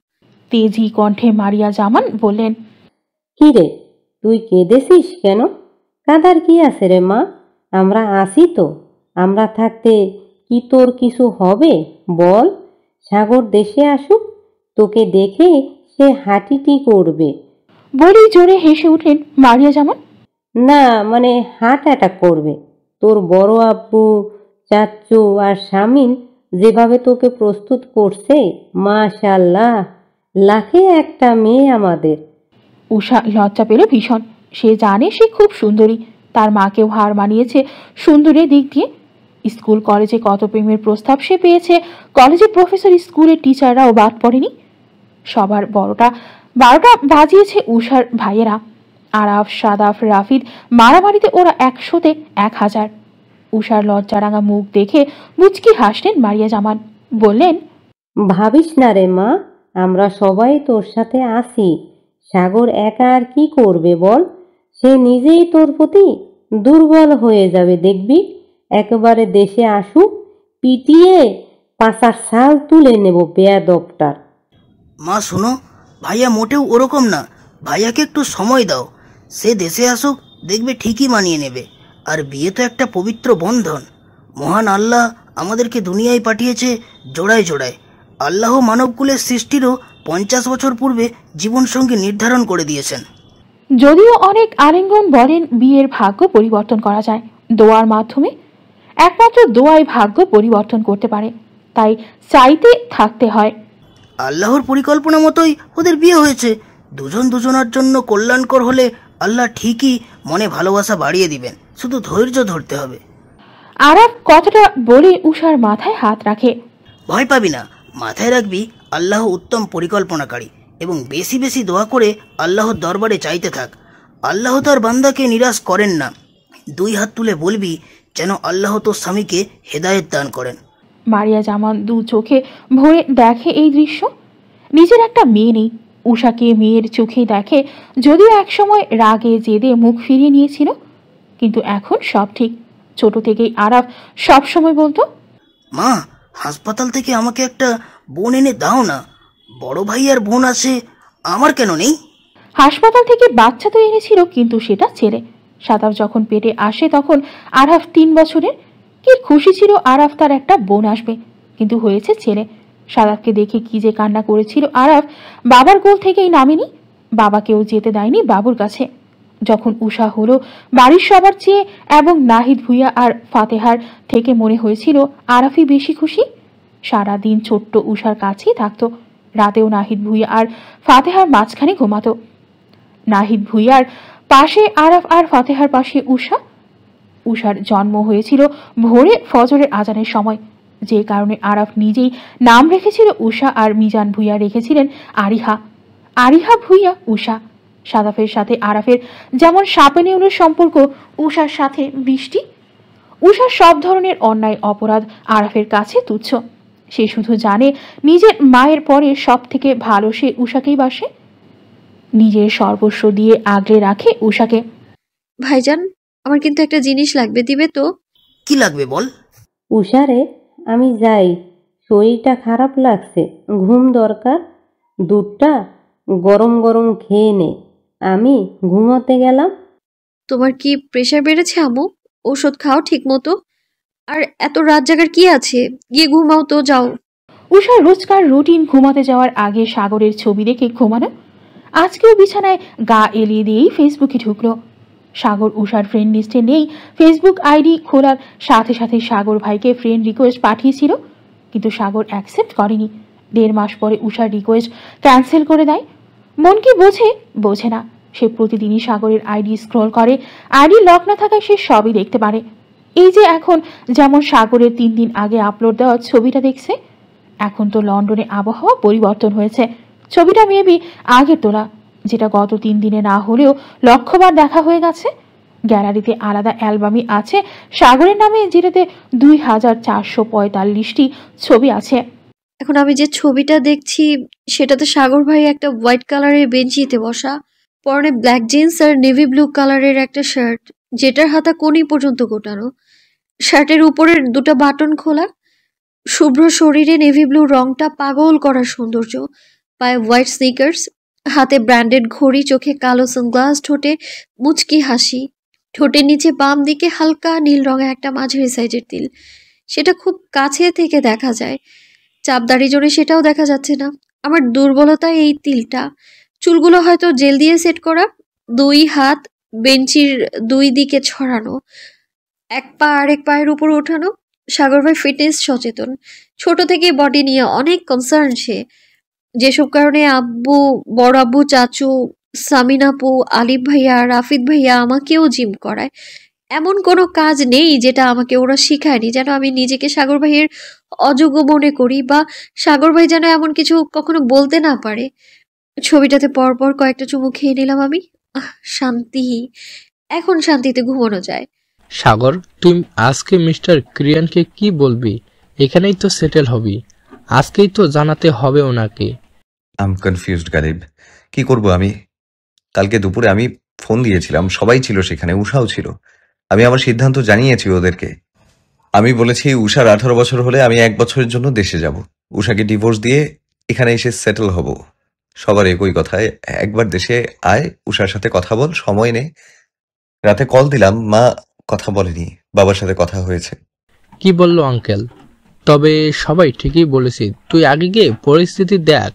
S1: তেজি কণ্ঠে মারিয়া জামান বললেন,
S6: কি রে, তুই কেঁদেছিস কেন? কাঁদার কি আছে রে মা? আমরা আসি তো। আমরা থাকতে কি তোর কিছু হবে বল? সাগর দেশে আসুক, তোকে দেখে সে হাঁটিটি করবে।
S1: বলি জোরে হেসে উঠলেন মারিয়া জামান।
S6: না মানে হার্ট অ্যাটাক করবে। তোর বড় আব্বু, চাচ্চু আর শামিন যেভাবে তোকে প্রস্তুত করছে, মাশাআল্লাহ, লাখে একটা মেয়ে আমাদের।
S1: উষা লজ্জা পেল ভীষণ। সে জানে সে খুব সুন্দরী, তার মাকেও হার মানিয়েছে সুন্দরের দিক দিয়ে। স্কুল কলেজে কত প্রেমের প্রস্তাব সে পেয়েছে, কলেজের প্রফেসর স্কুলের টিচাররাও বাদ পড়েনি। সবার বারোটা বাজিয়েছে উষার ভাইয়েরা। আরাফ, সাদাফ, রাফিদ মারামারিতে ওরা 100তে 1000। উষার লজ্জারাঙা মুখ দেখে মুচকি হাসলেন মারিয়া জামান, বললেন,
S6: ভাবিস না রে মা, আমরা সবাই তোর সাথে আছি। সাগর একা আর কি করবে বল? সে নিজেই তোর প্রতি দুর্বল হয়ে যাবে, দেখবি। একেবারে দেশে আসুক, পিটিয়ে পাশার শাল তুলে নেব বেয়াদবটার।
S3: মা শোনো, ভাইয়া মোটেও ওরকম না। ভাইয়াকে একটু সময় দাও, সে দেশে আসুক, দেখবে ঠিকই মানিয়ে নেবে। আর বিয়ে তো একটা পবিত্র বন্ধন। মহান আল্লাহ আমাদেরকে দুনিয়ায় পাঠিয়েছে জোড়ায় জোড়ায়। আল্লাহ মানবকুলের সৃষ্টিরও 50 বছর পূর্বে জীবনসঙ্গী নির্ধারণ করে দিয়েছেন।
S1: যদিও অনেক আলিঙ্গন বলেন বিয়ের ভাগ্য পরিবর্তন করা যায় দোয়ার মাধ্যমে, একমাত্র দোয়াই ভাগ্য পরিবর্তন করতে পারে, তাই চাইতে থাকতে হয়।
S3: আল্লাহর পরিকল্পনা মতোই ওদের বিয়ে হয়েছে। দুজন দুজনার জন্য কল্যাণকর হলে আল্লাহ ঠিকই মনে ভালোবাসা বাড়িয়ে দিবেন, শুধু ধৈর্য ধরতে হবে।
S1: আরাফ কথাটা বলে উষার মাথায় হাত রাখে।
S3: ভয় পাবি না, মাথায় রাখবি আল্লাহ উত্তম পরিকল্পনাকারী, এবং বেশি বেশি দোয়া করে আল্লাহর দরবারে চাইতে থাক। আল্লাহ তার বান্দাকে নিরাশ করেন না। 2 হাত তুলে বলবি যেন আল্লাহ তোর স্বামীকে হেদায়েত দান করেন।
S1: মারিয়া জামান 2 চোখে ভরে দেখে এই দৃশ্য। নিজের একটা মেয়ে নেই, উষাকে মেয়ের চোখে দেখে। যদিও একসময় রাগে জেদে মুখ ফিরিয়ে নিয়েছিল, কিন্তু এখন সব ঠিক। ছোট থেকেই আরাফ সবসময় বলতো,
S3: মা, হাসপাতাল থেকে আমাকে একটা বোন এনে দাও না। বড় ভাই আর বোন আছে, আমার কেন নেই?
S1: হাসপাতাল থেকে বাচ্চা তো এনেছিল, কিন্তু সেটা ছেলে। সাদাফ যখন পেটে আসে তখন আরাফ 3 বছরের। কি খুশি ছিল আরাফ তার একটা বোন আসবে, কিন্তু হয়েছে ছেলে। সাদাফকে দেখে কি যে কান্না করেছিল আরাফ, বাবার কোল থেকেই নামেনি। বাবাকেও যেতে দেয়নি বাবুর কাছে। যখন উষা হলো, বাড়ির সবার চেয়ে এবং নাহিদ ভুইয়া আর ফাতেহার থেকে মনে হয়েছিল আরাফই বেশি খুশি। সারাদিন ছোট্ট উষার কাছেই থাকতো। রাতেও নাহিদ ভুইয়া আর ফাতেহার মাঝখানে ঘুমাতো। নাহিদ ভুইয়ার পাশে আরাফ আর ফাতেহার পাশে উষা। উষার জন্ম হয়েছিল ভোরে ফজরের আজানের সময়, যে কারণে আরাফ নিজেই নাম রেখেছিল উষা, আর মিজান ভুইয়া রেখেছিলেন আরিহা। আরিহা ভুইয়া উষা। সাদাফের সাথে আরাফের যেমন সাপে নেউলের সম্পর্ক, উষার সাথে বৃষ্টি। উষার সব ধরনের অন্যায় অপরাধ আরাফের কাছে তুচ্ছ। সে শুধু জানে নিজের মায়ের পরে সব থেকে ভালো সে উষাকেই বাসে। নিজের সর্বস্ব দিয়ে আগলে রাখে উষাকে।
S10: ভাইজান, আমার কিন্তু একটা জিনিস লাগবে, দিবে তো?
S3: কি লাগবে বল?
S6: উষারে, আমি যাই, শরীরটা খারাপ লাগছে, ঘুম দরকার। দুধটা গরম গরম খেয়ে নে, আমি ঘুমোতে গেলাম।
S10: তোমার কি প্রেশার বেড়েছে আম্মু? ওষুধ খাও ঠিক মতো। আর এত রাত জাগার কি আছে, গিয়ে ঘুমাও তো, যাও।
S1: উষার রোজকার রুটিন ঘুমাতে যাওয়ার আগে সাগরের ছবি দেখে ঘুমানো। আজকেও বিছানায় গা এলিয়ে দিয়েই ফেসবুকে ঢুকলো। সাগর উষার ফ্রেন্ড লিস্টে নেই। ফেসবুক আইডি খোলার সাথে সাথে সাগর ভাইকে ফ্রেন্ড রিকোয়েস্ট পাঠিয়েছিল, কিন্তু সাগর অ্যাকসেপ্ট করেনি। 1.5 মাস পরে উষার রিকোয়েস্ট ক্যান্সেল করে দেয়। মন কি বোঝে না। সে প্রতিদিনই সাগরের আইডি স্ক্রল করে। আইডি লক না থাকায় সে সবই দেখতে পারে। এই যে এখন যেমন সাগরের 3 দিন আগে আপলোড দেওয়া ছবিটা দেখছে। এখন তো লন্ডনে আবহাওয়া পরিবর্তন হয়েছে। ছবিটা মেবি আগের তোলা, যেটা গত 3 দিনে না হলেও লক্ষবার দেখা হয়ে গেছে। গ্যালারিতে আলাদা অ্যালবামই আছে সাগরের নামে, যেটাতে 2445টি ছবি আছে।
S10: এখন আমি যে ছবিটা দেখছি সেটাতে সাগর ভাই একটা হোয়াইট কালারের বেঞ্চিতে বসা, পরনে ব্ল্যাক জিন্স আর নেভি ব্লু কালারের একটা শার্ট, যেটার হাতা কোনি পর্যন্ত গোটানো। শার্টের উপরের 2টা বাটন খোলা। শুভ্র শরীরে নেভি ব্লু রংটা পাগল করার সৌন্দর্য। পায়ে হোয়াইট স্নিকার্স, হাতে ব্র্যান্ডেড ঘড়ি, চোখে কালো সানগ্লাস, ঠোঁটে মুচকি হাসি। ঠোঁটের নিচে বাম দিকে হালকা নীল রঙের একটা মাঝারি সাইজের তিল, সেটা খুব কাছে থেকে দেখা যায়। চাপদাড়ি জোরে সেটাও দেখা যাচ্ছে না। আমার দুর্বলতা এই তিলটা। চুলগুলো হয়তো জেল দিয়ে সেট করা। 2 হাত বেঞ্চির 2 দিকে ছড়ানো, এক পা আরেক পায়ের উপর ওঠানো। সাগর ভাই ফিটনেস সচেতন, ছোট থেকে বডি নিয়ে অনেক কনসার্ন সে। যেসব কারণে আব্বু, বড় আব্বু, চাচু, সামিন আপু, আলিফ ভাইয়া, রাফিদ ভাইয়া আমাকেও জিম করায়। এমন কোনো কাজ নেই যেটা আমাকে ওরা শিখায়নি, যেন আমি নিজেকে সাগর ভাইয়ের অযোগ্য মনে করি, বা সাগর ভাই যেন এমন কিছু কখনো বলতে না পারে। ছবিটাতে পরপর কয়েকটা চুমু খেয়ে নিলাম আমি। শান্তি, এখন শান্তিতে ঘুমানো যায়।
S12: সাগর, তুই আজকে মিস্টার ক্রিয়ানকে কি বলবি? এখানেই তো সেটেল হবি, আজকেই তো জানাতে হবে ওনাকে।
S5: I am confused Ghalib. কি করব আমি? কালকে দুপুরে আমি ফোন দিয়েছিলাম, সবাই ছিল সেখানে, উষাও ছিল। আমি আমার সিদ্ধান্ত জানিয়েছি ওদেরকে। আমি বলেছি উষার 18 বছর হলে আমি 1 বছরের জন্য দেশে যাব, উষাকে ডিভোর্স দিয়ে এখানে এসে সেটেল হব। সবার একই কথায়, একবার দেশে আয়, উষার সাথে কথা বল, সময় নেই। রাতে কল দিলাম, মা কথা বলেনি, বাবার সাথে কথা হয়েছে।
S12: কি বললো আঙ্কেল? তবে সবাই ঠিকই বলেছে, তুই আগে গিয়ে পরিস্থিতি দেখ।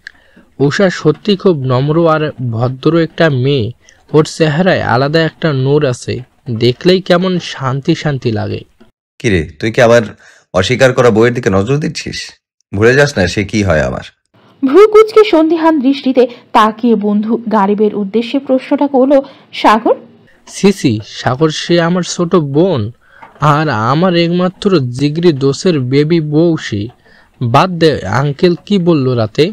S12: উষা সত্যি খুব নম্র আর ভদ্র একটা মেয়ে, ওর চেহারায় আলাদা একটা নূর আছে, দেখলেই কেমন শান্তি শান্তি লাগে।
S5: কিরে, তুই কি আবার অস্বীকার করা বইয়ের দিকে নজর দিচ্ছিস? ভুলে যাস না সে কি হয় আমার।
S1: ভ্রু কুচকে সন্দিহান দৃষ্টিতে তাকিয়ে বন্ধু গালিবের উদ্দেশ্যে প্রশ্নটা করলো সাগর।
S12: সিসি, সাগর সে আমার ছোট বোন, আর আমার একমাত্র জিগরি দোষের বেবি বউ সে। বাদ দে, আঙ্কেল কি বললো রাতে?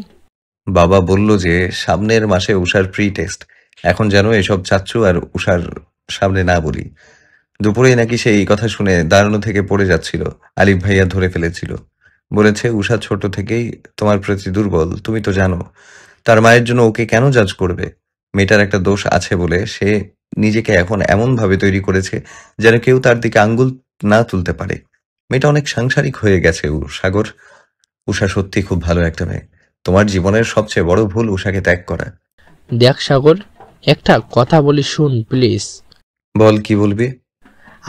S5: বাবা বলল যে সামনের মাসে উষার প্রি টেস্ট, এখন যেন এসব চাচ্ছু আর উষার সামনে না বলি। দুপুরে নাকি সে এই কথা শুনে দাঁড়ানো থেকে পড়ে যাচ্ছিল, আলিফ ভাইয়া ধরে ফেলেছিল। বলেছে উষা ছোট থেকেই তোমার প্রতি দুর্বল, তুমি তো জানো। তার মায়ের জন্য ওকে কেন জাজ করবে? মেয়েটার একটা দোষ আছে বলে সে নিজেকে এখন এমন ভাবে তৈরি করেছে যেন কেউ তার দিকে আঙ্গুল না তুলতে পারে। মেয়েটা অনেক সাংসারিক হয়ে গেছে সাগর। উষা সত্যি খুব ভালো একটা মেয়ে। তোমার জীবনের সবচেয়ে বড় ভুল উষাকে ত্যাগ করা।
S12: দেখ সাগর, একটা কথা বলি, শুন প্লিজ।
S5: বল, কি বলবি?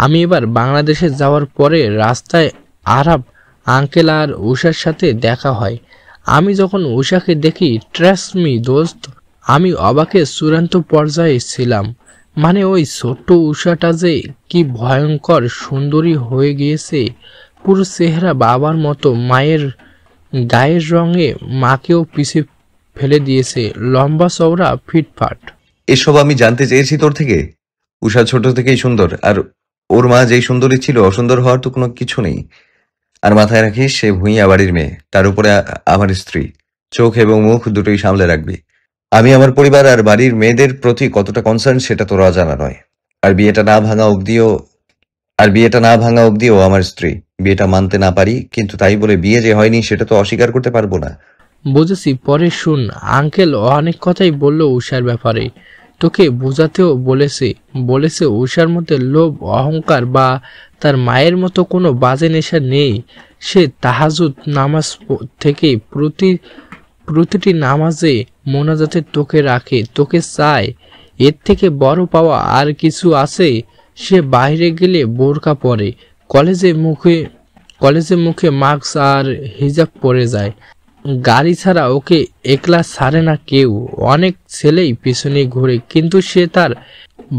S12: আমি এবার বাংলাদেশে যাওয়ার পরে রাস্তায় আরাব আঙ্কেল আর উষার সাথে দেখা হয়। আমি যখন উষাকে দেখি, ট্রাস্ট মি দোস্ত, আমি অবাকের চূড়ান্ত পর্যায়ে ছিলাম। মানে ওই ছোট্ট উষাটা যে কি ভয়ঙ্কর সুন্দরী হয়ে গিয়েছে, পুরো চেহারা বাবার মতো, মায়ের গায়ের রঙে মাকেও পিছে ফেলে দিয়েছে, লম্বা চওড়া ফিটফাট।
S5: এসব আমি জানতে চেয়েছি তোর থেকে? উষা ছোট থেকেই সুন্দর, আর ওর মা যেই সুন্দরী ছিল, অসুন্দর হওয়ার তো কোনো কিছু নেই। আর মাথায় রাখিস, সে ভূঁইয়া বাড়ির মেয়ে, তার উপরে আমার স্ত্রী। চোখ এবং মুখ দুটোই সামলে রাখবি। আমি আমার পরিবার আর বাড়ির মেয়েদের প্রতি কতটা কনসার্ন সেটা তোর অজানা নয়। আর বিয়েটা না ভাঙা অবধিও আমার স্ত্রী। বিয়েটা মানতে না পারি, কিন্তু তাই বলে বিয়ে যে হয়নি সেটা তো অস্বীকার করতে পারবো না।
S12: বুঝেছি, পরে শুন। আঙ্কেল অনেক কথাই বললো উষার ব্যাপারে, তোকে বোঝাতেও বলেছে উষার মধ্যে লোভ, অহংকার বা তার মায়ের মতো কোনো বাজে নেশা নেই। সে তাহাজ্জুদ নামাজ থেকে প্রতিটি নামাজে মোনাজাতে তোকে রাখে, তোকে চায়। এর থেকে বড় পাওয়া আর কিছু আছে? সে বাইরে গেলে বোরকা পরে, কলেজে মুখে মাস্ক আর হিজাব পরে যায়। গাড়ি ছাড়া ওকে একলা ছাড়ে না কেউ। অনেক ছেলেই পিছনে ঘুরে, কিন্তু সে তার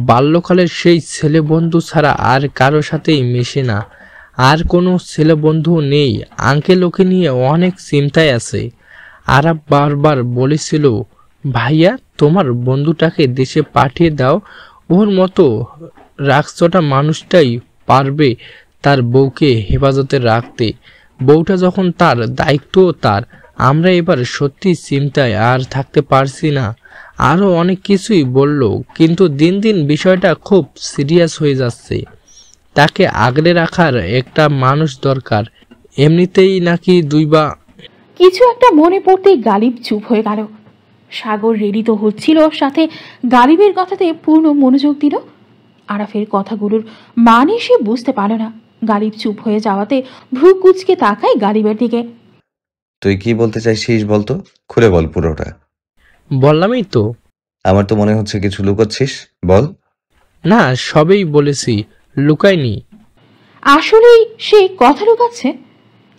S12: বাল্যকালের সেই ছেলে বন্ধু ছাড়া আর কারো সাথেই মেশে না। আর কোনো ছেলে বন্ধু নেই। আঙ্কেল ওকে নিয়ে অনেক চিন্তায় আছে। আরাব বারবার বলেছিল, ভাইয়া তোমার বন্ধুটাকে দেশে পাঠিয়ে দাও, ওর মতো রাগচটা মানুষটাই পারবে তার বউকে হেফাজতে রাখতে। বউটা যখন তার, দায়িত্বও তার। আমরা এবার সত্যি চিন্তায় আর থাকতে পারছি না। আরো অনেক কিছুই বলল, কিন্তু দিন দিন বিষয়টা খুব সিরিয়াস হয়ে যাচ্ছে। তাকে আগলে রাখার একটা মানুষ দরকার। এমনিতেই নাকি
S1: কিছু একটা মনে পড়তেই গালিব চুপ হয়ে গেল। সাগর রেডি তো হচ্ছিল, সাথে গালিবের কথাতে পূর্ণ মনোযোগ দিল। আরাফের কথাগুলোর মানে সে বুঝতে পারল না। গালিব চুপ হয়ে যাওয়াতে ভ্রু কুচকে তাকায় গালিবের দিকে।
S5: তুই কি বলতে চাইছিস বলতো, খুলে বল পুরোটা।
S12: বললামই তো।
S5: আমার তো মনে হচ্ছে কিছু লুকাচ্ছিস, বল।
S12: না, সবই বলেছি, লুকাইনি।
S1: আসলেই সে কথা লুকাচ্ছে?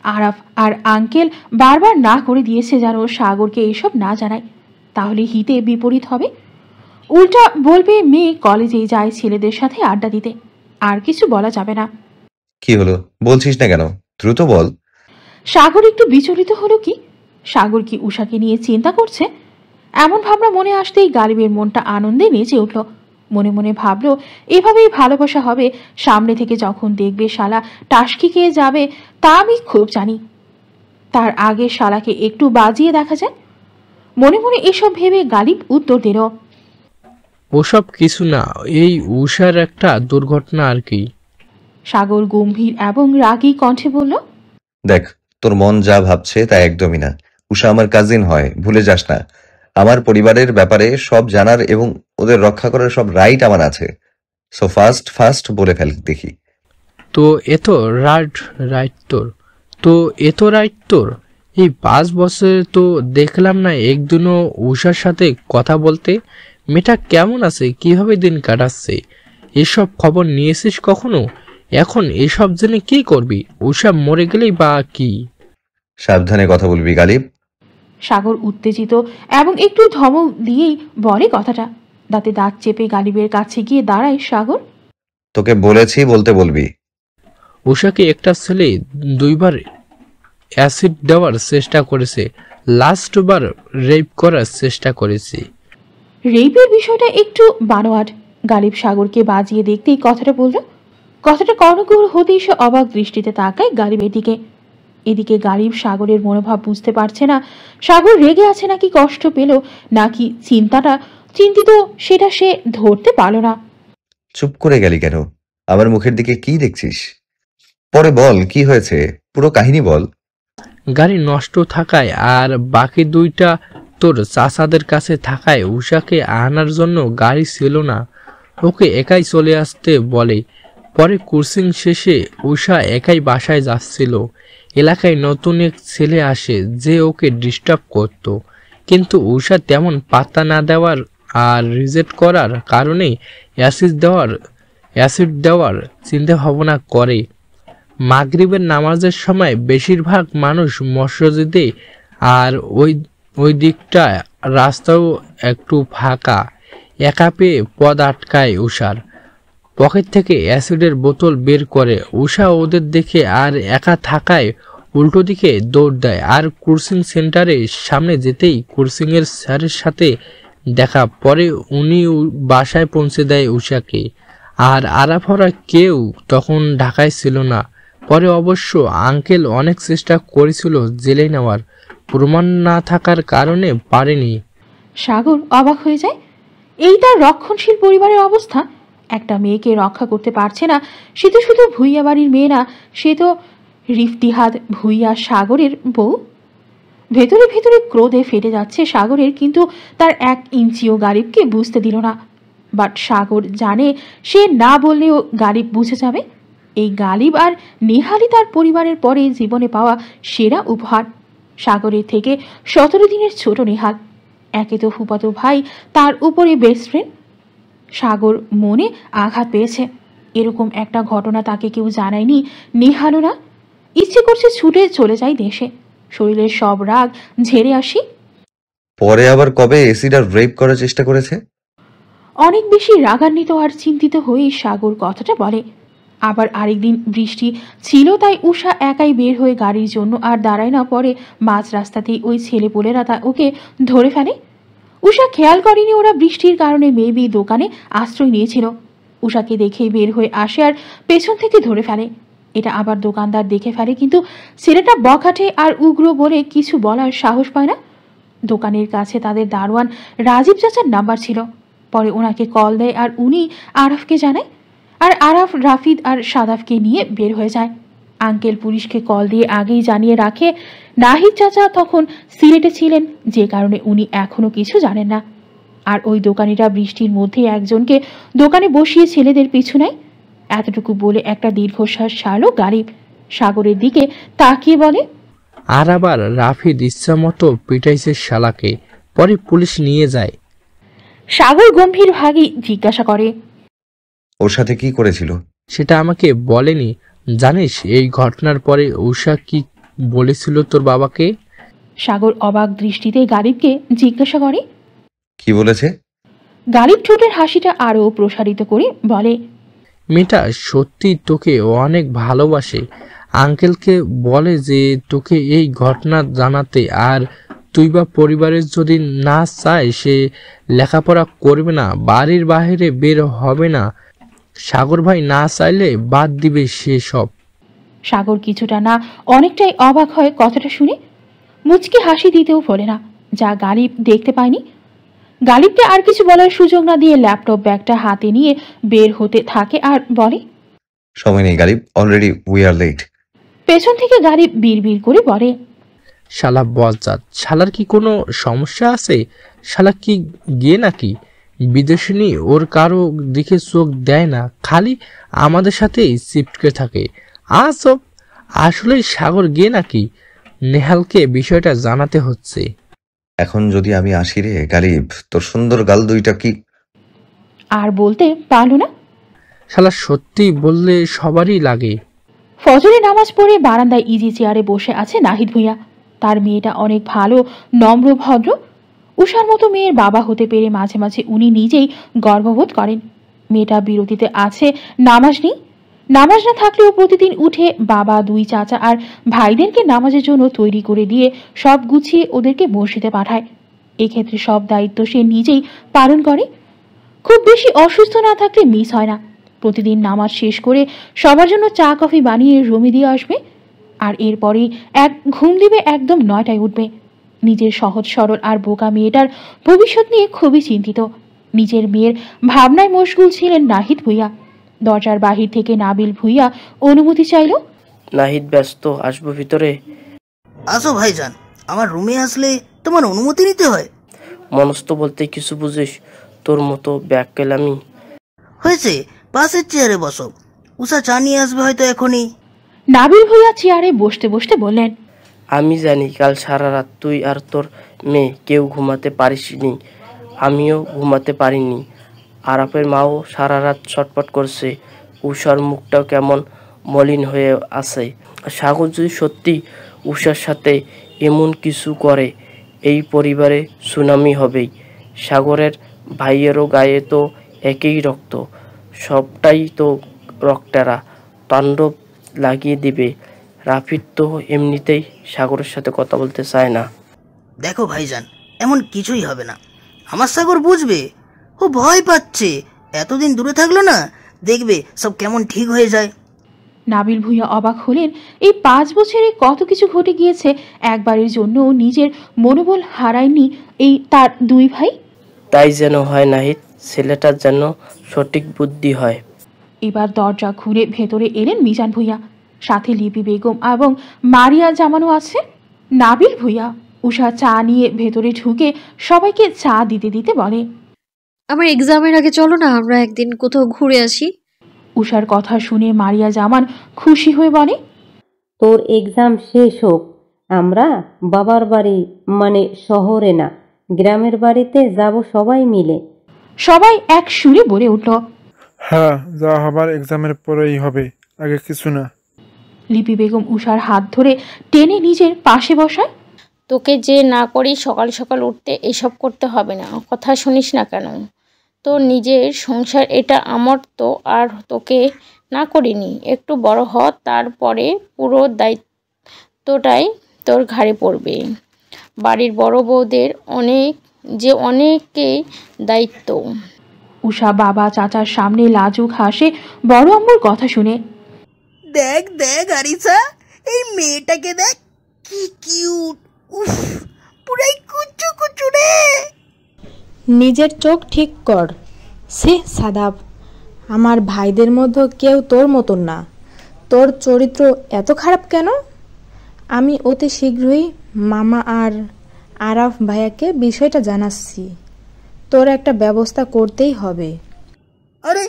S1: আরাফ আর আঙ্কেল বারবার না করে দিয়েছে যেন সাগরকে এসব না জানায়, তাহলে হিতে বিপরীত হবে। উল্টা বলবে মেয়ে কলেজে যায় ছেলেদের সাথে আড্ডা দিতে, আর কিছু বলা যাবে না।
S5: কি হলো, বলছিস না কেন? দ্রুত বল।
S1: সাগর একটু বিচলিত হলো। কি সাগর কি উষাকে নিয়ে চিন্তা করছে? এমন ভাবনা মনে আসতেই গালিবের মনটা আনন্দে নেচে উঠল। মনে মনে ভাবল এভাবেই ভালোবাসা হবে, সামনে থেকে যখন দেখবে শালা টাসকি খেয়ে যাবে তা আমি খুব জানি, তার আগে শালাকে একটু বাজিয়ে দেখা যায়। মনে মনে এসব ভেবে গালিব উত্তর দিল,
S12: ওসব কিছু না, এই উষার একটা দুর্ঘটনা আর কি।
S1: সাগর গম্ভীর এবং রাগী কণ্ঠে বলল,
S5: দেখ, তোর মন যা ভাবছে তা একদমই না। উষা আমার কাজিন হয়, ভুলে যাস না। আমার পরিবারের ব্যাপারে সব জানার এবং ওদের রক্ষা করার সব রাইট আমার আছে। সো ফার্স্ট বলে ফেল দেখি।
S12: তো এত রাইট তোর এই 5 বছরে তো দেখলাম না একদিনও উষার সাথে কথা বলতে। মেয়েটা কেমন আছে, কিভাবে দিন কাটাচ্ছে, এসব খবর নিয়েছিস কখনো? এখন এসব জেনে কি করবি? উষা মরে গেলেই বা কি?
S5: সাবধানে কথা বলবি গালিব।
S1: সাগর উত্তেজিত এবং একটু ধমক দিয়েই বলে কথাটা। দাঁতে দাঁত চেপে গালিবের কাছে গিয়ে দাঁড়ায় সাগর।
S5: তোকে বলেছি বলতে বলবি।
S12: উষাকে একটা ছেলে 2 বার অ্যাসিড দেওয়ার চেষ্টা করেছে, লাস্ট বার রেপ করার চেষ্টা করেছে।
S1: রেপের বিষয়টা একটু বানোয়াট। গালিব সাগরকে বাজিয়ে দেখতেই কথাটা বলল। কথাটা কর্ণকুহর হতেই সে অবাক দৃষ্টিতে তাকায় গালিবের দিকে। এদিকে গালিব সাগরের মনোভাব বুঝতে পারছে না, সাগর রেগে আছে নাকি কষ্ট পেল নাকি চিন্তিত সেটা সে ধরতে পারল না।
S5: চুপ করে গেলি কেন? আমার মুখের দিকে কি দেখছিস? পরে বল কি হয়েছে, পুরো কাহিনী বল।
S12: গাড়ি নষ্ট থাকায় আর বাকি 2টা তোর চাচাদের কাছে থাকায় উষাকে আনার জন্য গাড়ি ছিল না, ওকে একাই চলে আসতে বলে। পরে কোর্সিং শেষে উষা একাই বাসায় যাচ্ছিল। এলাকায় নতুন এক ছেলে আসে যে ওকে ডিস্টার্ব করত, কিন্তু উষা তেমন পাত্তা না দেওয়ার আর রিজেক্ট করার কারণে অ্যাসিড দেওয়ার চিন্তা ভাবনা করে। মাগরিবের নামাজের সময় বেশিরভাগ মানুষ মসজিদে, আর ওই দিকটা রাস্তাও একটু ফাঁকা। একা পেয়ে পদ আটকায় উষার। পকেট থেকে অ্যাসিডের বোতল বের করে। উষা ওদের দেখে আর একা থাকায় উল্টো দিকে দৌড় দেয়, আর কোর্সিং সেন্টারের সামনে যেতেই কোর্সিংয়ের স্যারের সাথে দেখা। পরে উনি বাসায় পৌঁছে দেয় উষাকে। আর আরাফরা কেউ তখন ঢাকায় ছিল না। পরে অবশ্য আঙ্কেল অনেক চেষ্টা করেছিল জেলে নেওয়ার, প্রমাণ না থাকার কারণে পারেনি।
S1: সাগর অবাক হয়ে যায়। এই তার রক্ষণশীল পরিবারের অবস্থা। একটা মেয়েকে রক্ষা করতে পারছে না, সে তো শুধু ভুইয়া বাড়ির মেয়ে না, সে তো রিফতিহাদ ভুইয়া সাগরের বউ। ভেতরে ভেতরে ক্রোধে ফেটে যাচ্ছে সাগরের, কিন্তু তার 1 ইঞ্চিও গালিবকে বুঝতে দিল না। বাট সাগর জানে সে না বললেও গালিব বুঝে যাবে। এই গালিব আর নেহালি তার পরিবারের পরে জীবনে পাওয়া সেরা উপহার। সাগরের থেকে 17 দিনের ছোট নেহাল, একে তো ফুফাতো ভাই, তার উপরে বেস্ট ফ্রেন্ড। সাগর মনে আঘাত পেয়েছে। এরকম একটা ঘটনা তাকে কেউ জানায়নি, নেহালও না। ইচ্ছে করছে ছুটে চলে যাই দেশে, শরীরের সব রাগ ঝেড়ে আসি।
S5: পরে আবার কবে এসিড আর রেপ করার চেষ্টা করেছে?
S1: অনেক বেশি রাগান্বিত আর চিন্তিত হয়েই সাগর কথাটা বলে। আবার আরেকদিন বৃষ্টি ছিল, তাই উষা একাই বের হয়ে গাড়ির জন্য আর দাঁড়ায় না। পরে মাঝ রাস্তাতেই ওই ছেলেপুলেরা ওকে ধরে ফেলে। উষা খেয়াল করেনি ওরা বৃষ্টির কারণে মেবি দোকানে আশ্রয় নিয়েছিল। উষাকে দেখেই বের হয়ে আসে আর পেছন থেকে ধরে ফেলে। এটা আবার দোকানদার দেখে ফেলে, কিন্তু ছেলেটা বখাটে আর উগ্র বলে কিছু বলার সাহস পায় না। দোকানের কাছে তাদের দারোয়ান রাজীব চাচার নাম্বার ছিল। পরে ওনাকে কল দেয় আর উনি আরাফকে জানায়, আর আরাফ রাফিদ আর সাদাফকে নিয়ে বের হয়ে যায়। আঙ্কেল পুলিশকে কল দিয়ে আগেই জানিয়ে রাখে নাহিদ চাচা তখন সিলেটে ছিলেন, যে কারণে উনি এখনো কিছু জানেন না। আর ওই দোকানিরা বৃষ্টির মধ্যে একজনকে দোকানে বসিয়ে ছেলেদের পিছু নেয়। এতটুকু বলে একটা দীর্ঘশ্বাস ছাড়ল গালিব। সাগরের দিকে তাকিয়ে বলে,
S12: আর আবার রাফিদ ইচ্ছা মতো পিটাইছে শালাকে, পরে পুলিশ নিয়ে যায়।
S1: সাগর গম্ভীর ভাগে জিজ্ঞাসা করে,
S5: ওর সাথে কি করেছিল?
S12: সেটা আমাকে বলেনি। জানিস এই ঘটনার পরে উষা কি বলেছিল তোর বাবাকে?
S1: সাগর অবাক দৃষ্টিতে গালিবকে জিজ্ঞাসা করে,
S5: কি বলেছে?
S1: গালিব ঠোঁটের হাসিটা আরো প্রসারিত করে বলে,
S12: মেয়েটা সত্যি তোকে অনেক ভালোবাসে। আঙ্কেলকে বলে যে তোকে এই ঘটনা জানাতে, আর তুই বা পরিবারের যদি না চায় সে লেখাপড়া করবে না, বাড়ির বাইরে বের হবে না। সাগর ভাই না চাইলে বাদ দিবে সে সব।
S1: সাগর কিছুটা না অনেকটাই অবাক হয় কথাটা শুনে। মুচকি হাসি দিতেও বলে না, যা গালিব দেখতে পায়নি। গালিবকে আর কিছু বলার সুযোগ না দিয়ে ল্যাপটপ ব্যাগটা হাতে নিয়ে বের হতে থাকে আর বলে,
S5: সময় নেই Ghalib, already we are late.
S1: পেছন থেকে গালিব বিড়বিড় করে বলে,
S12: শালা বজ্জাত, শালার কি কোনো সমস্যা আছে? শালা কি গিয়ে নাকি বিদেশিনী? ওর কারো দিকে চোখ দেয় না, খালি আমাদের সাথেই চিপকে থাকে। আসব আসলে সাগর গিয়ে নাকি? নেহালকে বিষয়টা জানাতে হচ্ছে।
S5: এখন যদি আমি আসি রে গালিব, তোর সুন্দর গাল দুইটা কি
S1: আর বলতে পারল না।
S12: শালা সত্যি বললে সবারই লাগে।
S1: ফজরে নামাজ পড়ে বারান্দায় ইজি চেয়ারে বসে আছে নাহিদ ভূঁইয়া। তার মেয়েটা অনেক ভালো, নম্র, ভদ্র। উষার মতো মেয়ের বাবা হতে পেরে মাঝে মাঝে উনি নিজেই গর্ববোধ করেন। মেয়েটা বিরতিতে আছে, নামাজ নেই। নামাজ না থাকলেও প্রতিদিন উঠে বাবা, দুই চাচা আর ভাইদেরকে নামাজের জন্য তৈরি করে দিয়ে সব গুছিয়ে ওদেরকে মসজিদে পাঠায়। এক্ষেত্রে সব দায়িত্ব সে নিজেই পালন করে। খুব বেশি অসুস্থ না থাকলে মিস হয় না। প্রতিদিন নামাজ শেষ করে সবার জন্য চা কফি বানিয়ে রুমে দিয়ে আসবে, আর এরপরেই এক ঘুম দিবে, একদম 9টায় উঠবে। নিজের সহজ সরল আর বোকা মেয়েটার ভবিষ্যৎ নিয়ে খুবই চিন্তিত। নিজের মেয়ের ভাবনায় মশগুল ছিলেন নাহিদ ভূঁইয়া। দরজার বাহির থেকে নাবিল ভূঁইয়া অনুমতি চাইল।
S7: নাহিদ ব্যস্ত, আসবো ভিতরে?
S3: আসো ভাইজান, আমার রুমে আসলে তোমার অনুমতি নিতে হয়।
S7: মনস্থ বলতে কিছু বুঝিস? তোর মতো ব্যাগ কেলামি
S3: হয়েছে, পাশের চেয়ারে বসো। উষা চা নিয়ে আসবে হয়তো এখনই।
S1: নাবিল ভূঁইয়া চেয়ারে বসতে বসতে বললেন,
S7: আমি জানি কাল সারা রাত তুই আর তোর মেয়ে কেউ ঘুমাতে পারিসনি, আমিও ঘুমাতে পারিনি। আরাফের মাও সারা রাত ছটফট করছে। উষার মুখটাও কেমন মলিন হয়ে আছে। সাগর যদি সত্যি উষার সাথে এমন কিছু করে, এই পরিবারে সুনামি হবেই। সাগরের ভাইয়েরও গায়ে তো একই রক্ত, সবটাই তো রক্তেরা তাণ্ডব লাগিয়ে দিবে। রাফিদ তো এমনিতেই সাগরের সাথে কথা বলতে চায় না।
S3: দেখো ভাইজান, এমন কিছুই হবে না। আমার সাগর বুঝবে, ও ভয় পাচ্ছে। এতদিন দূরে থাকলো না, দেখবে সব কেমন ঠিক হয়ে যায়।
S1: নাবিল ভূঁইয়া অবাক হলেন। এই 5 বছরে কত কিছু ঘটে গিয়েছে। একবারের জন্য নিজের মনোবল হারায়নি এই তার দুই ভাই।
S7: তাই যেন হয় নাহিদ, ছেলেটার যেন সঠিক বুদ্ধি হয়।
S1: এবার দরজা খুলে ভেতরে এলেন মিজান ভূঁইয়া। সাথে লিপি বেগম এবং মারিয়া জামানও আছে। নাবিল ভূঁইয়া উষা চা নিয়ে ভেতরে ঢুকে সবাইকে চা দিতে দিতে বলে,
S10: আমার এক্সামের আগে চলো না আমরা একদিন কোথাও ঘুরে আসি।
S1: উষার কথা শুনে মারিয়া জামান খুশি হয়ে বলে,
S6: তোর এক্সাম শেষ হোক, আমরা বাবার বাড়ি মানে শহরে না গ্রামের বাড়িতে যাব সবাই মিলে।
S1: সবাই এক সুরে বলে উঠল,
S13: হ্যাঁ, যা হবার এক্সামের পরেই হবে, আগে কিছু না।
S1: লিপি বেগম উষার হাত ধরে টেনে নিজের পাশে বসায়।
S4: তোকে যে না করি সকাল সকাল উঠতে এসব করতে হবে না, কথা শুনিস না কেন? তোর নিজের সংসার, এটা আমার তো আর তোকে না করিনি। একটু বড় হ, তারপরে পুরো দায়িত্বটাই তোর ঘাড়ে পড়বে। বাড়ির বড় বউদের অনেকেই দায়িত্ব।
S1: উষা বাবা চাচার সামনে লাজুক হাসে বড় আম্মুর কথা শুনে।
S3: দেখ দেখ আরিসা, এই মেয়েটাকে দেখ, কি কিউট। উফ, পুরাই কুচু কুচু রে।
S14: নিজের চোখ ঠিক কর। সে সাদাব, আমার ভাইদের মধ্যে কেউ তোর মতন না। তোর চরিত্র এত খারাপ কেন? আমি অতি শীঘ্রই মামা আর আরাফ ভাইয়াকে বিষয়টা জানাচ্ছি। তোর একটা ব্যবস্থা করতেই হবে।
S3: আরে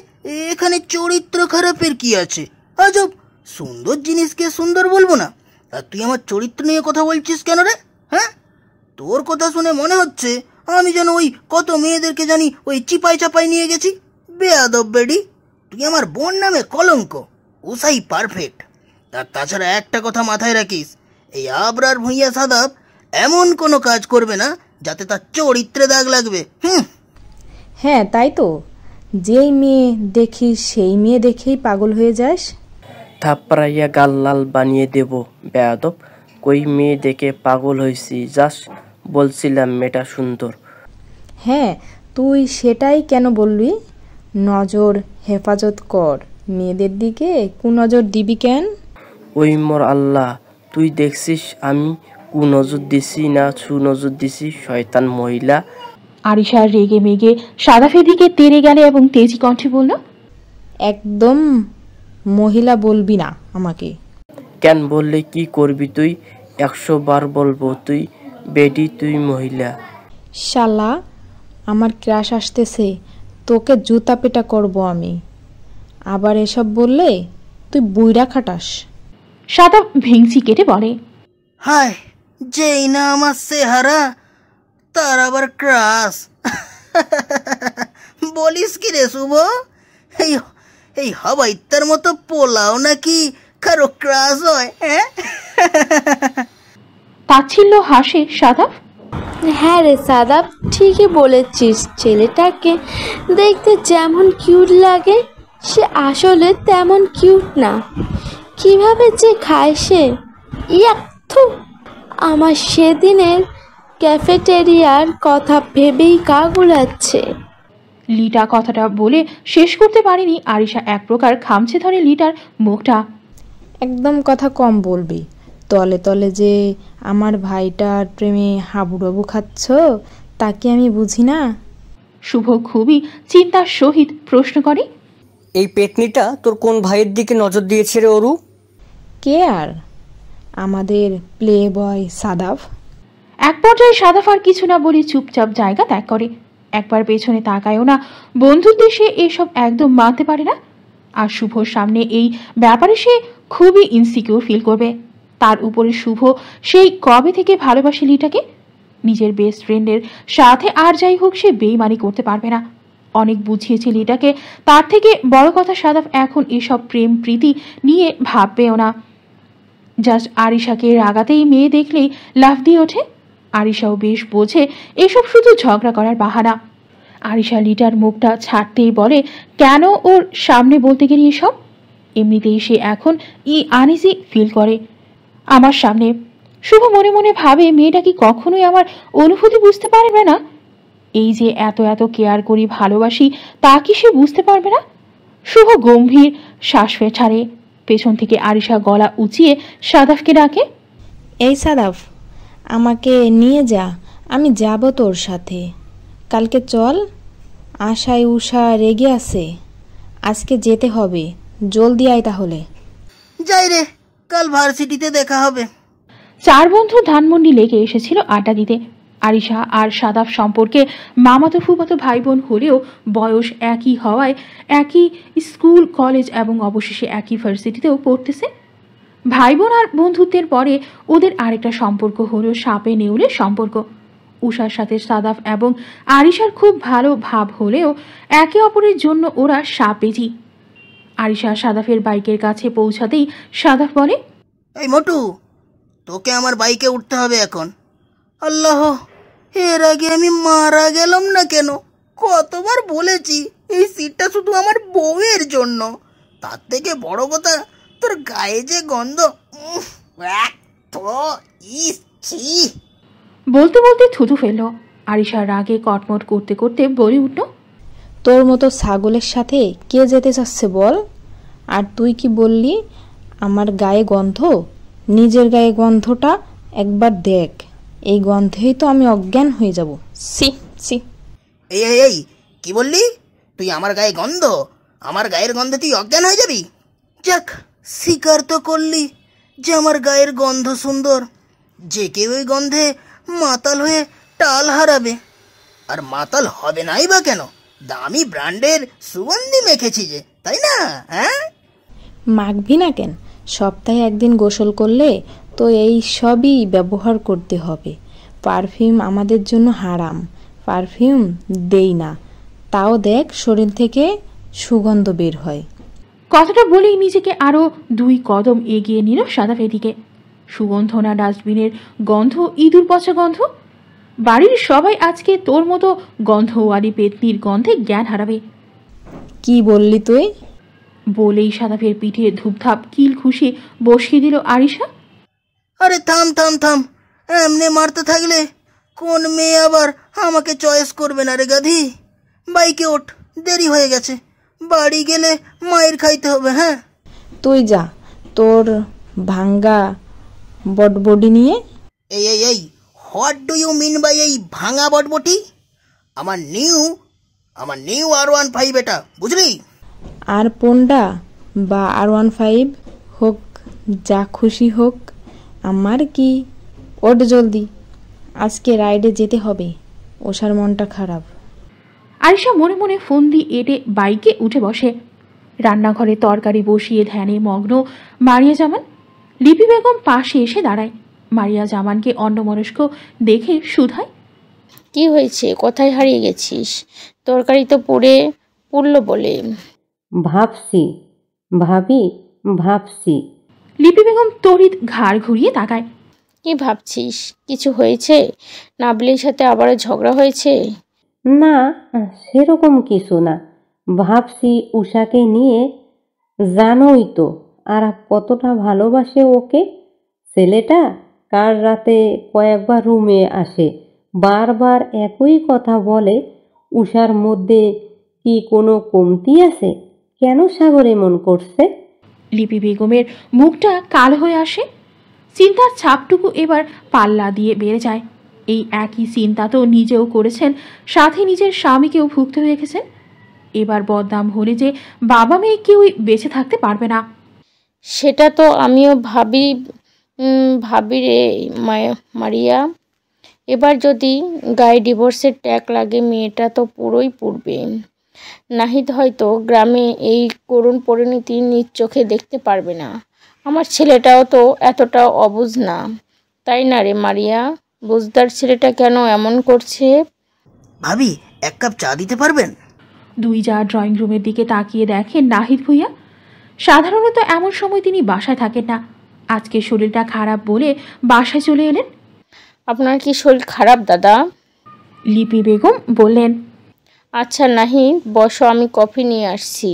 S3: এখানে চরিত্র খারাপের কি আছে? আজব, সুন্দর জিনিসকে সুন্দর বলবো না, আর তুই আমার চরিত্র নিয়ে কথা বলছিস কেন রে? হ্যাঁ, তোর কথা শুনে মনে হচ্ছে আমি যেন ওই কত মেয়েদেরকে জানি ওই চিপাই চাপাই নিয়ে গেছি। বেয়াদব বেডি, তুই আমার বোন নামে কলঙ্ক। উষাই পারফেক্ট। আর তাছাড়া একটা কথা মাথায় রাখিস, এই আবরার ভূঁইয়া সাদাব এমন কোনো কাজ করবে না যাতে তার চরিত্রে দাগ লাগবে।
S14: হ্যাঁ তাই তো, যেই মেয়ে দেখিস সেই মেয়ে দেখেই পাগল হয়ে যাস।
S7: থাপ্পড়াইয়া গাল লাল বানিয়ে দেব বেয়াদব। কই মেয়ে দেখে পাগল হয়েছি, জাস্ট বলছিলাম মেয়েটা সুন্দর।
S14: হ্যাঁ, তুই সেটাই কেন বললি? নজর হেফাজত কর, মেয়েদের দিকে কুনজর দিবি কেন?
S7: ওই মোর আল্লাহ, তুই দেখছিস আমি কুনজর দিছি না সুনজর দিছি? শয়তান মহিলা।
S1: আরিশা রেগে মেগে সাদাফের দিকে তেড়ে গেলে এবং তেজি কণ্ঠে বলল,
S14: একদম মহিলা বলবি না আমাকে।
S7: কেন বললে কি করবি তুই? 100 বার বলবো তুই বেডি, তুই মহিলা।
S14: শালা, আমার ক্রাশ আসতেছে, তোকে জুতা পেটা করব আমি। আবার এসব বললে তুই বুইড়া খাটাস।
S1: সাদাফ ভেংচি কেটে বলে,
S3: হায়, যেই না আমার চেহারা তার আবার ক্রাশ। বলিস কি রে শুভ? এই হবাইত্তার মতো পোলাও নাকি কারো ক্রাশ হয়? হ্যাঁ,
S1: তাচ্ছিল্য হাসে সাদাফ।
S15: হ্যাঁ রে সাদাব, ঠিকই বলেছিস। ছেলেটাকে দেখতে যেমন কিউট লাগে সে আসলে তেমন কিউট না। কিভাবে যে খায় সে! ইয়াকথু! আমার সেদিনের ক্যাফেটেরিয়ার কথা ভেবেই গা গুলাচ্ছে।
S1: লিটা কথাটা বলে শেষ করতে পারেনি। আরিশা এক প্রকার খামছে ধরে লিটার মুখটা।
S14: একদম কথা কম বলবি। তলে তলে যে আমার ভাইটার প্রেমে হাবুডুবু খাচ্ছ তা কি আমি বুঝি না?
S1: শুভ খুবই চিন্তার সহিত প্রশ্ন করে,
S11: এই পেতনিটা তোর কোন ভাইয়ের দিকে নজর দিয়েছে রে অরু?
S14: কে আর? আমাদের প্লে বয় সাদাফ।
S1: এক পর্যায়ে সাদাফ আর কিছু না বলে চুপচাপ জায়গা ত্যাগ করে। একবার পেছনে তাকায়ও না। বন্ধুত্বে সে এসব একদম মানতে পারে না। আর শুভর সামনে এই ব্যাপারে সে খুবই ইনসিকিউর ফিল করবে। তার উপরে শুভ সেই কবে থেকে ভালোবাসে লিটাকে। নিজের বেস্ট ফ্রেন্ডের সাথে আর যাই হোক সে বেইমানি করতে পারবে না। অনেক বুঝিয়েছে লিটাকে। তার থেকে বড় কথা সাদাফ এখন এসব প্রেম প্রীতি নিয়ে ভাববেও না। জাস্ট আরিশাকে রাগাতেই মেয়ে দেখলেই লাফ দিয়ে ওঠে। আরিশাও বেশ বোঝে এসব শুধু ঝগড়া করার বাহানা। আরিশা লিটার মুখটা ছাড়তেই বলে, কেন ওর সামনে বলতে গেলে এসব? এমনিতেই সে এখন আনইজি ফিল করে আমার সামনে। শুভ মনে মনে ভাবে, মেয়েটা কি কখনোই আমার অনুভূতি বুঝতে পারবে না? এই যে এত এত কেয়ার করি, ভালোবাসি, তা কি সে বুঝতে পারবে না? শুভ গম্ভীর শ্বাস ছাড়ে। পেছন থেকে আরিশা গলা উঁচিয়ে সাদাফকে ডাকে,
S14: এই সাদাফ, আমাকে নিয়ে যা, আমি যাব তোর সাথে। কালকে চল। আশায় উষা রেগে আছে, আজকে যেতে হবে। জলদি আয় তাহলে।
S3: যাই রে, কাল ভার্সিটিতে দেখা হবে।
S1: চার বন্ধু ধানমন্ডি লেগে এসেছিল আড্ডা দিতে। আরিশা আর সাদাফ সম্পর্কে মামাতো ফুফাতো ভাই বোন হলেও বয়স একই হওয়ায় একই স্কুল, কলেজ এবং অবশেষে একই ভার্সিটিতেও পড়তেছে। ভাই বোন আর বন্ধুত্বের পরে ওদের আরেকটা সম্পর্ক হলো সাপে নেউলের সম্পর্ক। উষার সাথে সাদাফ এবং আরিশার খুব ভালো ভাব হলেও একে অপরের জন্য ওরা সাপেজি। আরিশা সাদাফের বাইকের কাছে পৌঁছাতেই সাদাফ বলে,
S3: এই মোটু, তোকে আমার বাইকে উঠতে হবে এখন। আল্লাহ, এর আগে আমি মারা গেলাম না কেন? কতবার বলেছি এই সিটটা শুধু আমার বউয়ের জন্য। তার থেকে বড় কথা, তোর গায়ে যে গন্ধ।
S1: বলতে বলতে থুতু ফেলল। আরিশা রাগে কটমট করতে করতে বলে উঠল,
S14: তোর মতো ছাগলের সাথে কে যেতে চাচ্ছে বল? আর তুই কি বললি আমার গায়ে গন্ধ? নিজের গায়ে গন্ধটা একবার দেখ। এই গন্ধেই তো আমি অজ্ঞান হয়ে যাব। সি সি।
S3: এই কি বললি? তুই আমার গায়ে গন্ধ? আমার গায়ের গন্ধে তুই অজ্ঞান হয়ে যাবি? যাক, স্বীকার তো করলি যে আমার গায়ের গন্ধ সুন্দর। যে কেউ ওই গন্ধে মাতাল হয়ে টাল হারাবে। আর মাতাল হবে নাই বা কেন? দামি ব্র্যান্ডের সুগন্ধি মেখেছি যে, তাই না? হ্যাঁ,
S14: মাখবি না কেন? সপ্তাহে একদিন গোসল করলে তো এই সবই ব্যবহার করতে হবে। পারফিউম আমাদের জন্য হারাম। পারফিউম দেই না, তাও দেখ শরীর থেকে সুগন্ধ বের হয়।
S1: কথাটা বলেই নিজেকে আরো 2 কদম এগিয়ে নিল সাদাফের দিকে। সুগন্ধ না ডাস্টবিনের গন্ধ, ইঁদুর পচা গন্ধ? বাড়ির সবাই আজকে তোর মতো গন্ধওয়ালি পেতনির গন্ধে জ্ঞান হারাবে।
S14: কি বললি তুই?
S1: বলেই সাদাফের পিঠে ধূপধাপ কিল খুশি বসিয়ে দিল আরিশা।
S3: আরে থাম থাম থাম, এমনি মারতে থাকলে কোন মেয়ে আবার আমাকে চয়েস করবে না রে গাধি? বাইকে ওঠ, দেরি হয়ে গেছে, বাড়ি গেলে মায়ের খাইতে হবে। হ্যাঁ
S14: তুই যা তোর ভাঙ্গা বটবডি নিয়ে।
S3: এই এই এই what do you mean by এই ভাঙা বটবটি? আমার নিউ R15 এটা, বুঝলি?
S14: আর পোন্ডা বা R15 হোক, যা খুশি হোক, আমার কি। ওঠ জলদি, আজকে রাইডে যেতে হবে। ওষার মনটা খারাপ।
S1: আরিশা মনে মনে ফোন দিয়ে এটে বাইকে উঠে বসে। রান্নাঘরে তরকারি বসিয়ে ধ্যানে মগ্ন মারিয়া জামান। লিপি বেগম পাশে এসে দাঁড়ায়। মারিয়া জামানকে অন্যমনস্ক দেখে শুধায়,
S4: কি হয়েছে? কোথায় হারিয়ে গেছিস? তরকারি তো পুড়লো বলে।
S6: ভাবছি ভাবছি।
S1: লিপি বেগম তড়িৎ ঘাড় ঘুরিয়ে তাকায়।
S4: কি ভাবছিস? কিছু হয়েছে? নাবলির সাথে আবারও ঝগড়া হয়েছে?
S6: না, সেরকম কিছু না। ভাবছি উষাকে নিয়ে। জানোই তো আর কতটা ভালোবাসে ওকে। ছেলেটা কাল রাতে কয়েকবার রুমে আসে, বারবার একই কথা বলে। উষার মধ্যে কি কোনো কমতি আছে? কেন সাগর এমন করছে?
S1: লিপি বেগমের মুখটা কাল হয়ে আসে। চিন্তার ছাপটুকু এবার পাল্লা দিয়ে বেড়ে যায়। এই একই চিন্তা তো নিজেও করেছেন, সাথে নিজের স্বামীকেও ভুগতে রেখেছেন। এবার বদনাম হলে যে বাবা মেয়ে কেউই বেঁচে থাকতে পারবে না।
S4: সেটা তো আমিও ভাবি রে মারিয়া। এবার যদি গায়ে ডিভোর্সের ট্যাগ লাগে, মেয়েটা তো পুরোই পুড়বে। নাহিদ হয়তো গ্রামে এই করুণ পরিণতি নিজ চোখে দেখতে পারবে না। আমার ছেলেটাও তো এতটা অবুঝ না, তাই না রে মারিয়া? বুঝদার ছেলেটা কেন এমন করছে?
S3: ভাবি, এক কাপ চা দিতে পারবেন?
S1: দুই যা ড্রয়িং রুমের দিকে তাকিয়ে দেখেন নাহিদ ভুইয়া। সাধারণত এমন সময় তিনি বাসায় থাকেন না। আজকে শরীরটা খারাপ বলে বাসায় চলে এলেন।
S4: আপনার কি শরীর খারাপ দাদা?
S1: লিপি বেগম বললেন।
S4: আচ্ছা নাহিদ, বসো, আমি কফি নিয়ে আসছি।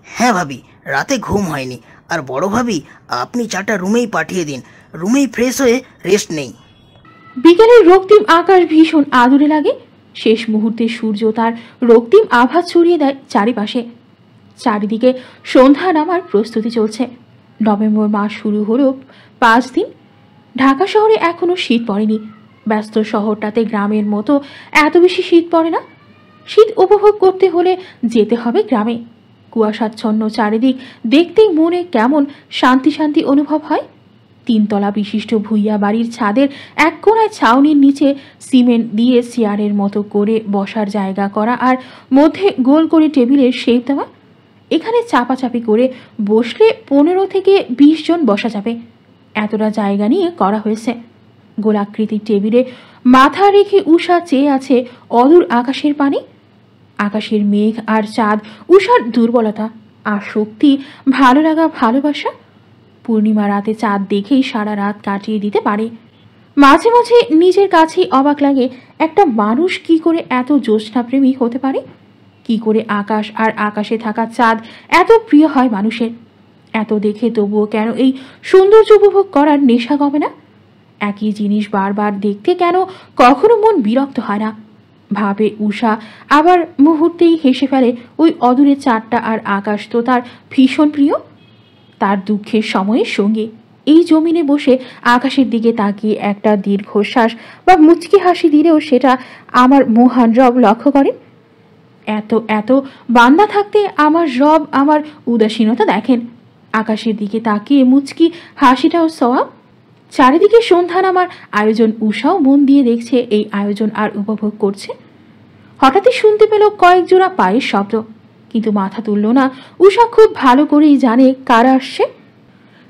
S3: হ্যাঁ ভাবি, রাতে ঘুম হয়নি। আর বড় ভাবি, আপনি চাটা রুমেই পাঠিয়ে দিন, রুমেই ফ্রেশ হয়ে রেস্ট নেই।
S1: বিকেলের রক্তিম আকাশ ভীষণ আদুরে লাগে। শেষ মুহূর্তে সূর্য তার রক্তিম আভা ছড়িয়ে দেয় চারিপাশে। চারিদিকে সন্ধ্যা নামার প্রস্তুতি চলছে। নভেম্বর মাস শুরু হলো 5 দিন। ঢাকা শহরে এখনো শীত পড়েনি। ব্যস্ত শহরটাতে গ্রামের মতো এত বেশি শীত পড়ে না। শীত উপভোগ করতে হলে যেতে হবে গ্রামে। কুয়াশাচ্ছন্ন চারিদিক দেখতেই মনে কেমন শান্তি শান্তি অনুভব হয়। 3 তলা বিশিষ্ট ভুইয়া বাড়ির ছাদের এক কোণায় ছাউনির নিচে সিমেন্ট দিয়ে চেয়ারের মতো করে বসার জায়গা করা, আর মধ্যে গোল করে টেবিলের শেপ দেওয়া। এখানে চাপাচাপি করে বসলে 15 থেকে 20 জন বসা যাবে, এতটা জায়গা নিয়ে করা হয়েছে। গোলাকৃতির টেবিলে মাথা রেখে উষা চেয়ে আছে অদূর আকাশের পানে। আকাশের মেঘ আর চাঁদ উষার দুর্বলতা আর শক্তি, ভালো লাগা, ভালোবাসা। পূর্ণিমা রাতে চাঁদ দেখেই সারা রাত কাটিয়ে দিতে পারে। মাঝে মাঝে নিজের কাছেই অবাক লাগে, একটা মানুষ কি করে এত জ্যোৎস্নাপ্রেমী হতে পারে? কি করে আকাশ আর আকাশে থাকা চাঁদ এত প্রিয় হয় মানুষের? এত দেখে তবুও কেন এই সৌন্দর্য উপভোগ করার নেশা কমে না? একই জিনিস বারবার দেখতে কেন কখনো মন বিরক্ত হয় না? ভাবে উষা, আবার মুহূর্তেই হেসে ফেলে। ওই অদূরে চাঁদটা আর আকাশ তো তার ভীষণ প্রিয়। তার দুঃখের সময়ের সঙ্গে এই জমিনে বসে আকাশের দিকে তাকিয়ে একটা দীর্ঘশ্বাস বা মুচকি হাসি দিলেও সেটা আমার মহান রব লক্ষ্য করেন। এত বান্দা থাকতে আমার রব আমার উদাসীনতা দেখেন। আকাশের দিকে তাকিয়ে মুচকি হাসিটাও সওয়াব। চারিদিকে সন্ধ্যা নামার আয়োজন। উষাও মন দিয়ে দেখছে এই আয়োজন আর উপভোগ করছে। হঠাৎই শুনতে পেল কয়েক জোড়া পায়ের শব্দ, কিন্তু মাথা তুলল না। উষা খুব ভালো করেই জানে কারা আসছে।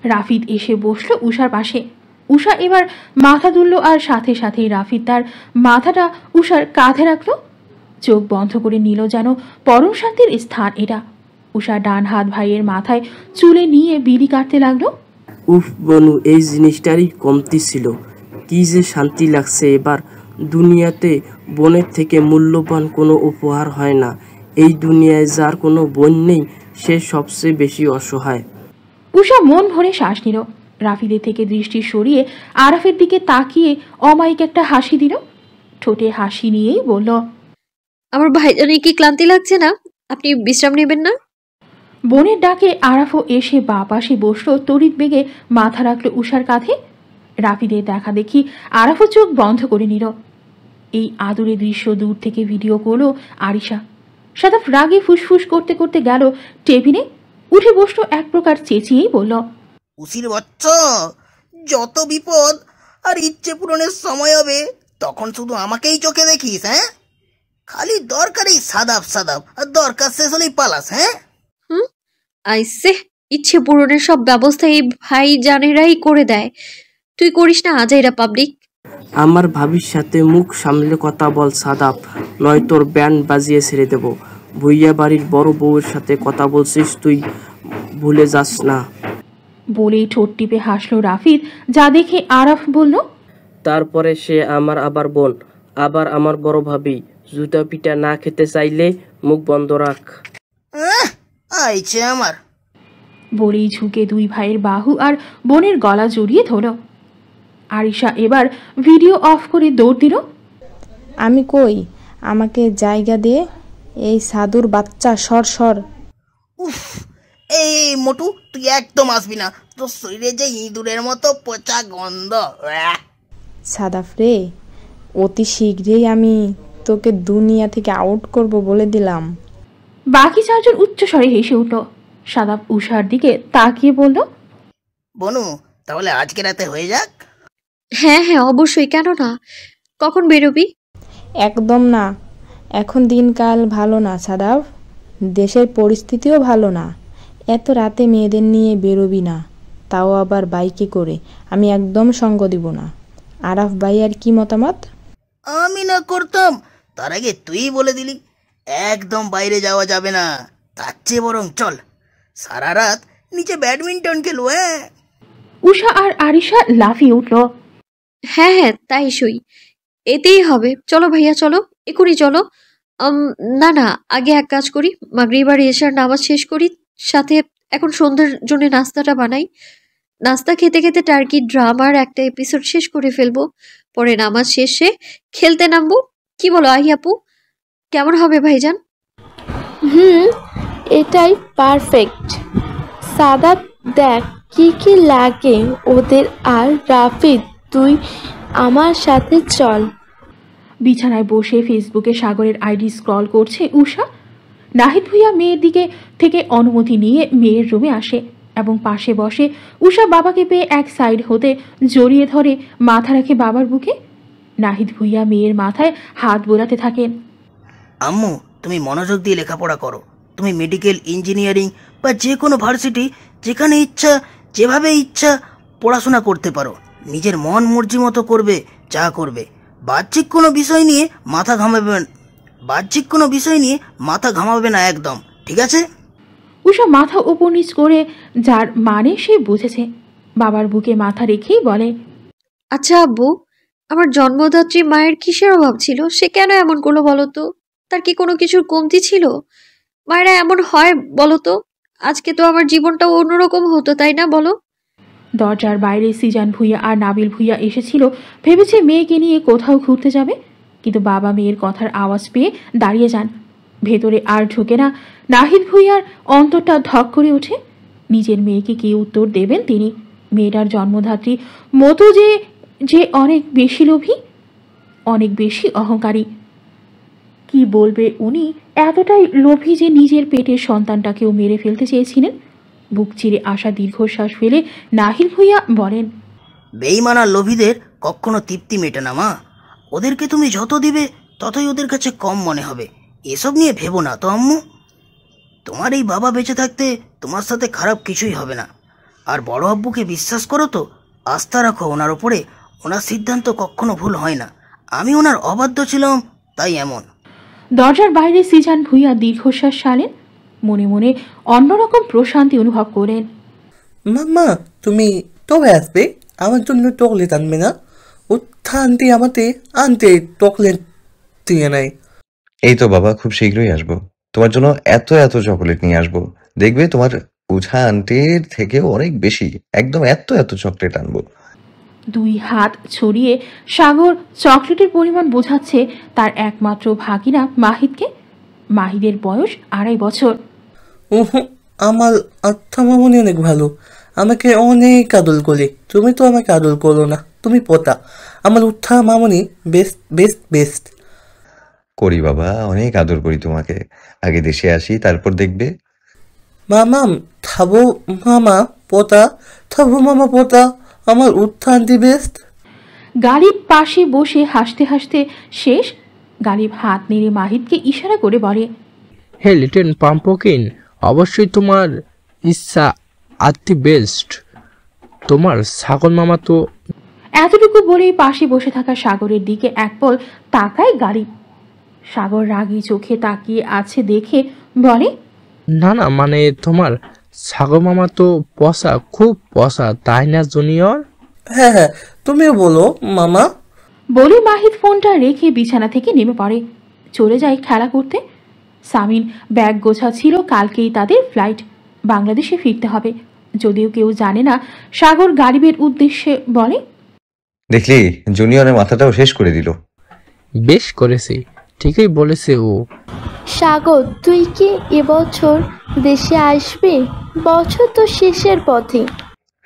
S1: রাফিদ এসে বসলো উষার পাশে। উষা এবার মাথা তুলল আর সাথে সাথেই রাফিদ তার মাথাটা উষার কাঁধে রাখলো। চোখ বন্ধ করে নিল, যেন পরম শান্তির স্থান এটা। উষা ডান হাত ভাইয়ের মাথায় চুলে নিয়ে বিড়ি কাটতে লাগলো।
S7: উফ বনু, এই জিনিসটারই কমতি ছিল। কি যে শান্তি লাগছে এবার। দুনিয়াতে বোনের থেকে মূল্যবান কোনো উপহার হয় না। এই দুনিয়ায় যার কোনো বোন নেই, সে সবচেয়ে বেশি অসহায়।
S1: উষা মন ভরে শ্বাস নিল। রাফিদের থেকে দৃষ্টি সরিয়ে আরাফের দিকে তাকিয়ে অমায়িক একটা হাসি দিল। ঠোঁটে হাসি নিয়েই বলল,
S10: আমার ভাইজানের কি ক্লান্তি লাগছে না? আপনি বিশ্রাম নেবেন না?
S1: বোনের ডাকে আরাফও এসে বা পাশে বসলো। তড়িৎ বেগে মাথা রাখলো উষার কাঁধে। রাফিদের দেখা দেখি আরাফও চোখ বন্ধ করে নিল। এই আদুরে দৃশ্য দূর থেকে ভিডিও করলো আরিশা। সাদাফ রাগে ফুসফুস করতে করতে গেল টেবিলে, উঠে বসলো এক প্রকার চেঁচিয়েই বলল,
S3: উসির বাচ্চা, যত বিপদ আর ইচ্ছে পূরণের সময় হবে তখন শুধু আমাকেই চোখে দেখিস। হ্যাঁ, খালি দরকারই সাদাব সাদাব, আর দরকার শেষ হলেই পালাস। হ্যাঁ,
S10: আইসে, ইচ্ছে পূরণের সব ব্যবস্থা এই ভাই জানেরাই করে দেয়। তুই করিস না আজাইরা পাবলিক।
S7: আমার ভাবির সাথে মুখ সামলে কথা বল সাদাব, নয় তোর ব্যান্ড বাজিয়ে ছেড়ে দেব। ভুইয়া বাড়ির বড় বউয়ের সাথে কথা বলছিস, তুই ভুলে যাস না।
S1: বলেই ঠোঁট টিপে হাসলো রাফিদ, যা দেখে আরাফ বলল,
S7: তারপরে সে আমার আবার বোন, আবার আমার বড় ভাবি। জুতা পিটা না খেতে চাইলে মুখ বন্ধ রাখ।
S3: আইছে আমার।
S1: বলেই ঝুঁকে দুই ভাইয়ের বাহু আর বোনের গলা জড়িয়ে ধরল। আরিশা এবার ভিডিও অফ করে দৌড় দিল।
S14: আমি কই, আমাকে জায়গা দে, এই সাধুর বাচ্চা, সর সর।
S3: উফ, এই মোটু, তুই একদম আসবি না, তোর শরীরে যে ইঁদুরের মতো পচা গন্ধ।
S14: সাদাফ রে, অতি শীঘ্রই আমি তোকে দুনিয়া থেকে আউট করব বলে দিলাম।
S1: বাকি চারজন উচ্চস্বরে হেসে উঠল। সাদাফ উষার দিকে তাকিয়ে বলল,
S3: বনু, তাহলে আজকে রাতে হয়ে যাক।
S10: হ্যাঁ হ্যাঁ, অবশ্যই, কেন না। কখন বেরোবি?
S14: একদম না, এখন দিনকাল ভালো না সাদাফ, দেশের পরিস্থিতিও ভালো না। এত রাতে মেয়েদের নিয়ে বেরোবি না, তাও আবার বাইকে করে। আমি একদম সঙ্গ দিব না। আরাফ ভাইয়ার কি মতামত?
S3: আমি না করতাম, তার আগে তুই বলে দিলি। একদম বাইরে যাওয়া যাবে না, তার চেয়ে বরং চল সারা রাত নিচে ব্যাডমিন্টন খেলবো। হ্যাঁ,
S1: উষা আর আরিশা লাফিয়ে উঠল।
S10: হ্যাঁ হ্যাঁ, তাই সই, এতেই হবে। চলো ভাইয়া, চলো, এখনই চলো। না না, আগে এক কাজ করি, মাগরিব আর এশার নামাজ শেষ করি, সাথে এখন সন্ধ্যার জন্য নাস্তাটা বানাই। নাস্তা খেতে খেতে টার্কি ড্রামার একটা এপিসোড শেষ করে ফেলবো, পরে নামাজ শেষে খেলতে নামবো। কি বলো আহিয়াপু, কেমন হবে ভাইজান?
S15: এটাই পারফেক্ট। সাদাব, দেখ কি কি লাগে ওদের। আর রাফিদ, তুই আমার সাথে চল।
S1: বিছানায় বসে ফেসবুকে সাগরের আইডি স্ক্রল করছে উষা। নাহিদ ভুইয়া মেয়ের দিকে থেকে অনুমতি নিয়ে মেয়ের রুমে আসে এবং পাশে বসে। উষা বাবাকে পেয়ে এক সাইড হতে জড়িয়ে ধরে মাথা রাখে বাবার বুকে। নাহিদ ভুইয়া মেয়ের মাথায় হাত বোলাতে থাকেন।
S3: আম্মু, তুমি মনোযোগ দিয়ে লেখাপড়া করো। তুমি মেডিকেল, ইঞ্জিনিয়ারিং বা যে কোনো ভার্সিটি, যেখানে ইচ্ছা, যেভাবে ইচ্ছা পড়াশোনা করতে পারো। নিজের মন মর্জি মতো করবে যা করবে। বাহ্যিক কোনো বিষয় নিয়ে মাথা ঘামাবে না একদম, ঠিক আছে?
S1: উষা মাথা উপর নিচ করে, যার মানে সে বুঝেছে, বাবার বুকে মাথা রেখেই বলে,
S10: আচ্ছা আব্বু, আমার জন্মদাত্রী মায়ের কিসের অভাব ছিল? সে কেন এমন করলো বলো তো? তার কি কোনো কিছুর কমতি ছিল? মায়েরা এমন হয় বলো তো? আজকে তো আমার জীবনটাও অন্যরকম হতো, তাই না বলো?
S1: দরজার বাইরে সিজান ভুইয়া আর নাবিল ভুইয়া এসেছিল। ভেবেছে মেয়েকে নিয়ে কোথাও ঘুরতে যাবে, কিন্তু বাবা মেয়ের কথার আওয়াজ পেয়ে দাঁড়িয়ে যান। ভেতরে আর ঢুকে না। নাহিদ ভুইয়ার অন্তরটা ধক করে ওঠে। নিজের মেয়েকে কি উত্তর দেবেন তিনি? মেয়েটার জন্মধাত্রী মতো যে অনেক বেশি লোভী, অনেক বেশি অহংকারী। কি বলবে উনি? এতটাই লোভী যে নিজের পেটের সন্তানটাকেও মেরে ফেলতে চেয়েছিলেন। বুক চিরে আসা দীর্ঘশ্বাস ফেলে নাহিদ ভুইয়া বলেন,
S3: বেঈমান আর লোভীদের কখনো তৃপ্তি মেটে না মা। ওদেরকে তুমি যত দিবে ততই ওদের কাছে কম মনে হবে। এসব নিয়ে ভেবো না তো আম্মু। তোমার এই বাবা বেঁচে থাকতে তোমার সাথে খারাপ কিছুই হবে না। আর বড় আব্বুকে বিশ্বাস করো তো, আস্থা রাখো ওনার ওপরে। ওনার সিদ্ধান্ত কখনো ভুল হয় না। আমি ওনার অবাধ্য ছিলাম, তাই এমন।
S1: দরজার বাইরে সিজান ভুইয়া দীর্ঘশ্বাস ছাড়েন। মনে মনে অন্যরকম প্রশান্তি অনুভব করেন।
S16: মাম্মা, তুমি তবে আসবে? আমার জন্য চকলেট আনবে না? উত্থা আনতে আমাতে আনতে চকলেট দিয়ে নাই।
S5: এই তো বাবা, খুব শীঘ্রই আসবো। তোমার জন্য এত এত চকলেট নিয়ে আসবো, দেখবে তোমার উঠা আন্টির থেকেও অনেক বেশি। একদম এত এত চকলেট আনবো।
S1: দুই হাত ছড়িয়ে সাগর চকলেটের পরিমাণ বোঝাচ্ছে তার একমাত্র ভাগিনা মাহিদকে। মাহিদের বয়স 2.5 বছর।
S16: আমার আত্মা মামনি অনেক ভালো, আমাকে অনেক আদর করে। তুমি তো আমাকে আদর করো না, তুমি পোতা। আমার উত্থা মামনি বেস্ট বেস্ট বেস্ট।
S5: করি বাবা, অনেক আদর করি তোমাকে। আগে দেশে আসি, তারপর দেখবে।
S16: মামাম থাবো মামা পোতা, থাবো মামা পোতা, আমার উত্থা আন্টি বেস্ট।
S1: গালিব পাশে বসে হাসতে হাসতে শেষ। গালিব হাত নেড়ে মাহিদকে ইশারা করে বলে,
S12: হে লিটল পাম্পকিন, অবশ্যই তোমার ইচ্ছা আত্মি বেস্ট। তোমার ছাগল মামা তো।
S1: এতটুকু বলেই পাশে বসে থাকা সাগরের দিকে এক পল তাকায় গালিব। সাগর রাগী চোখে তাকিয়ে আছে দেখে বলে,
S12: না না, মানে তোমার ছাগল মামা তো পসা, খুব পসা, তাই না জুনিয়র?
S16: হ্যাঁ হ্যাঁ, তুমিও বলো মামা।
S1: বলে মাহিদ ফোনটা রেখে বিছানা থেকে নেমে পড়ে, চলে যায় খেলা করতে। সামিন ব্যাগ গোছাচ্ছিল, কালকেই তাদের ফ্লাইট, বাংলাদেশে ফিরতে হবে। যদিও কেউ জানে না, সাগর গালিবের উদ্দেশ্যে বলে,
S5: দেখলি জুনিয়রের মাথাটাও শেষ করে দিল।
S12: বেশ করেছে, ঠিকই বলেছে ও।
S15: সাগর, তুই কি এবছর দেশে আসবি? বছর তো শেষের পথে।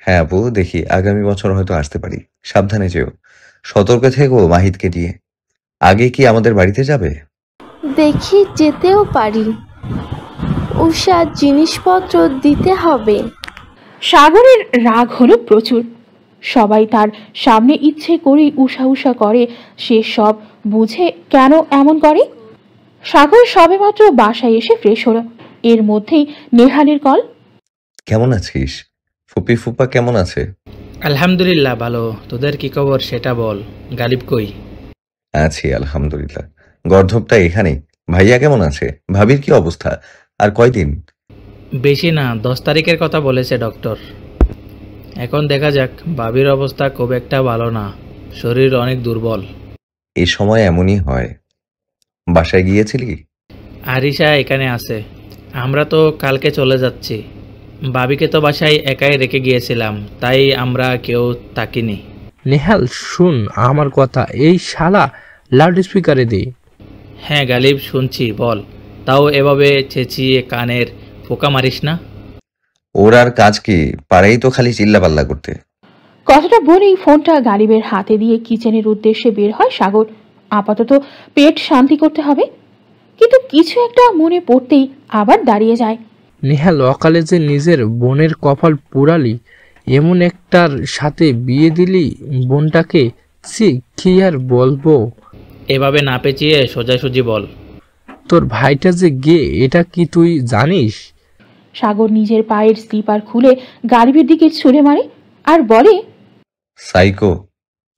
S5: হ্যাঁ আপু, দেখি আগামী বছর হয়তো আসতে পারি। সাবধানে যেও, সতর্ক থেকো মাহিদকে নিয়ে। আগে কি আমাদের বাড়িতে যাবে?
S15: দেখি যেতেও পারি, উষার জিনিসপত্র দিতে হবে।
S1: সাগরের রাগ হলো প্রচুর। সবাই তার সামনে ইচ্ছে করেই উষা উষা করে, সে সব বুঝে কেন এমন করে। সাগর সবেমাত্র বাসায় এসে ফ্রেশ হলো, এর মধ্যেই নেহালের কল।
S5: কেমন আছিস? ফুপি ফুপা কেমন আছে?
S8: আলহামদুলিল্লাহ ভালো, তোদের কি খবর সেটা বল। গালিব কই?
S5: আছি আলহামদুলিল্লাহ। গর্ধবটা এখানে। ভাইয়া কেমন আছে? ভাবির কি অবস্থা? আর কয়দিন?
S8: বেশি না, 10 তারিখের কথা বলেছে ডক্টর। এখন দেখা যাক। ভাবির অবস্থা খুব একটা ভালো না, শরীর অনেক দুর্বল।
S5: এই সময় এমনই হয়। বাসায় গিয়েছিলি?
S8: আরিশা এখানে আছে, আমরা তো কালকে চলে যাচ্ছি। ভাবিকে তো বাসায় একাই রেখে গিয়েছিলাম, তাই আমরা কেউ তাকিনি।
S12: নেহাল শুন আমার কথা, এই শালা লাউড স্পিকারে দে।
S8: হ্যাঁ গালিব শুনছি, বল। তাও এভাবে চেঁচিয়ে কানের পোকা মারিস না।
S5: ওর আর কাজ কি, পারেই তো খালি চিল্লাপাল্লা করতে।
S1: কথাটা বলেই ফোনটা গালিবের হাতে দিয়ে কিচেনের উদ্দেশ্যে বের হয় সাগর। আপাতত পেট শান্তি করতে হবে, কিন্তু কিছু একটা মনে পড়তেই আবার দাঁড়িয়ে যায়।
S12: নেহাল, অকালে যে নিজের বোনের কপাল পুরালি, এমন একটার সাথে বিয়ে দিলি বোনটাকে। কি আর বলবো।
S8: এভাবে না পেঁচিয়ে সোজাসুজি বল।
S12: তোর ভাইটা যে গে, এটা কি তুই জানিস?
S1: সাগর নিজের পায়ের স্লিপার খুলে গালিবের দিকে ছুঁড়ে মারে আর বলে,
S5: সাইকো,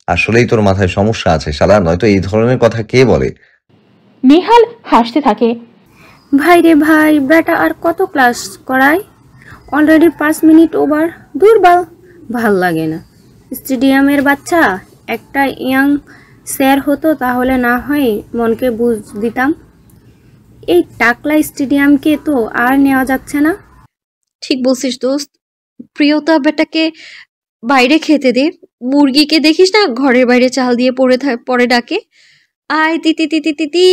S5: আসলেই তোর মাথায় সমস্যা আছে শালা, নয়তো এই ধরনের কথা কে বলে?
S1: নেহাল হাসতে থাকে।
S17: ভাই রে ভাই, বেটা আর কত ক্লাস করায়? Already 5 minute over. দুর্বল, ভাল লাগে না। স্টেডিয়ামের বাচ্চা, একটা ইয়াং স্যার হতো তাহলে না হয় মনকে বুঝ দিতাম। এই টাকলা স্টেডিয়ামকে তো আর নেওয়া যাচ্ছে না।
S10: ঠিক বলছিস দোস্ত। প্রিয়তা বেটাকে বাইরে খেতে দে। মুরগিকে দেখিস না ঘরের বাইরে চাল দিয়ে পড়ে ডাকে, আয় তিতি তিতি তিতি।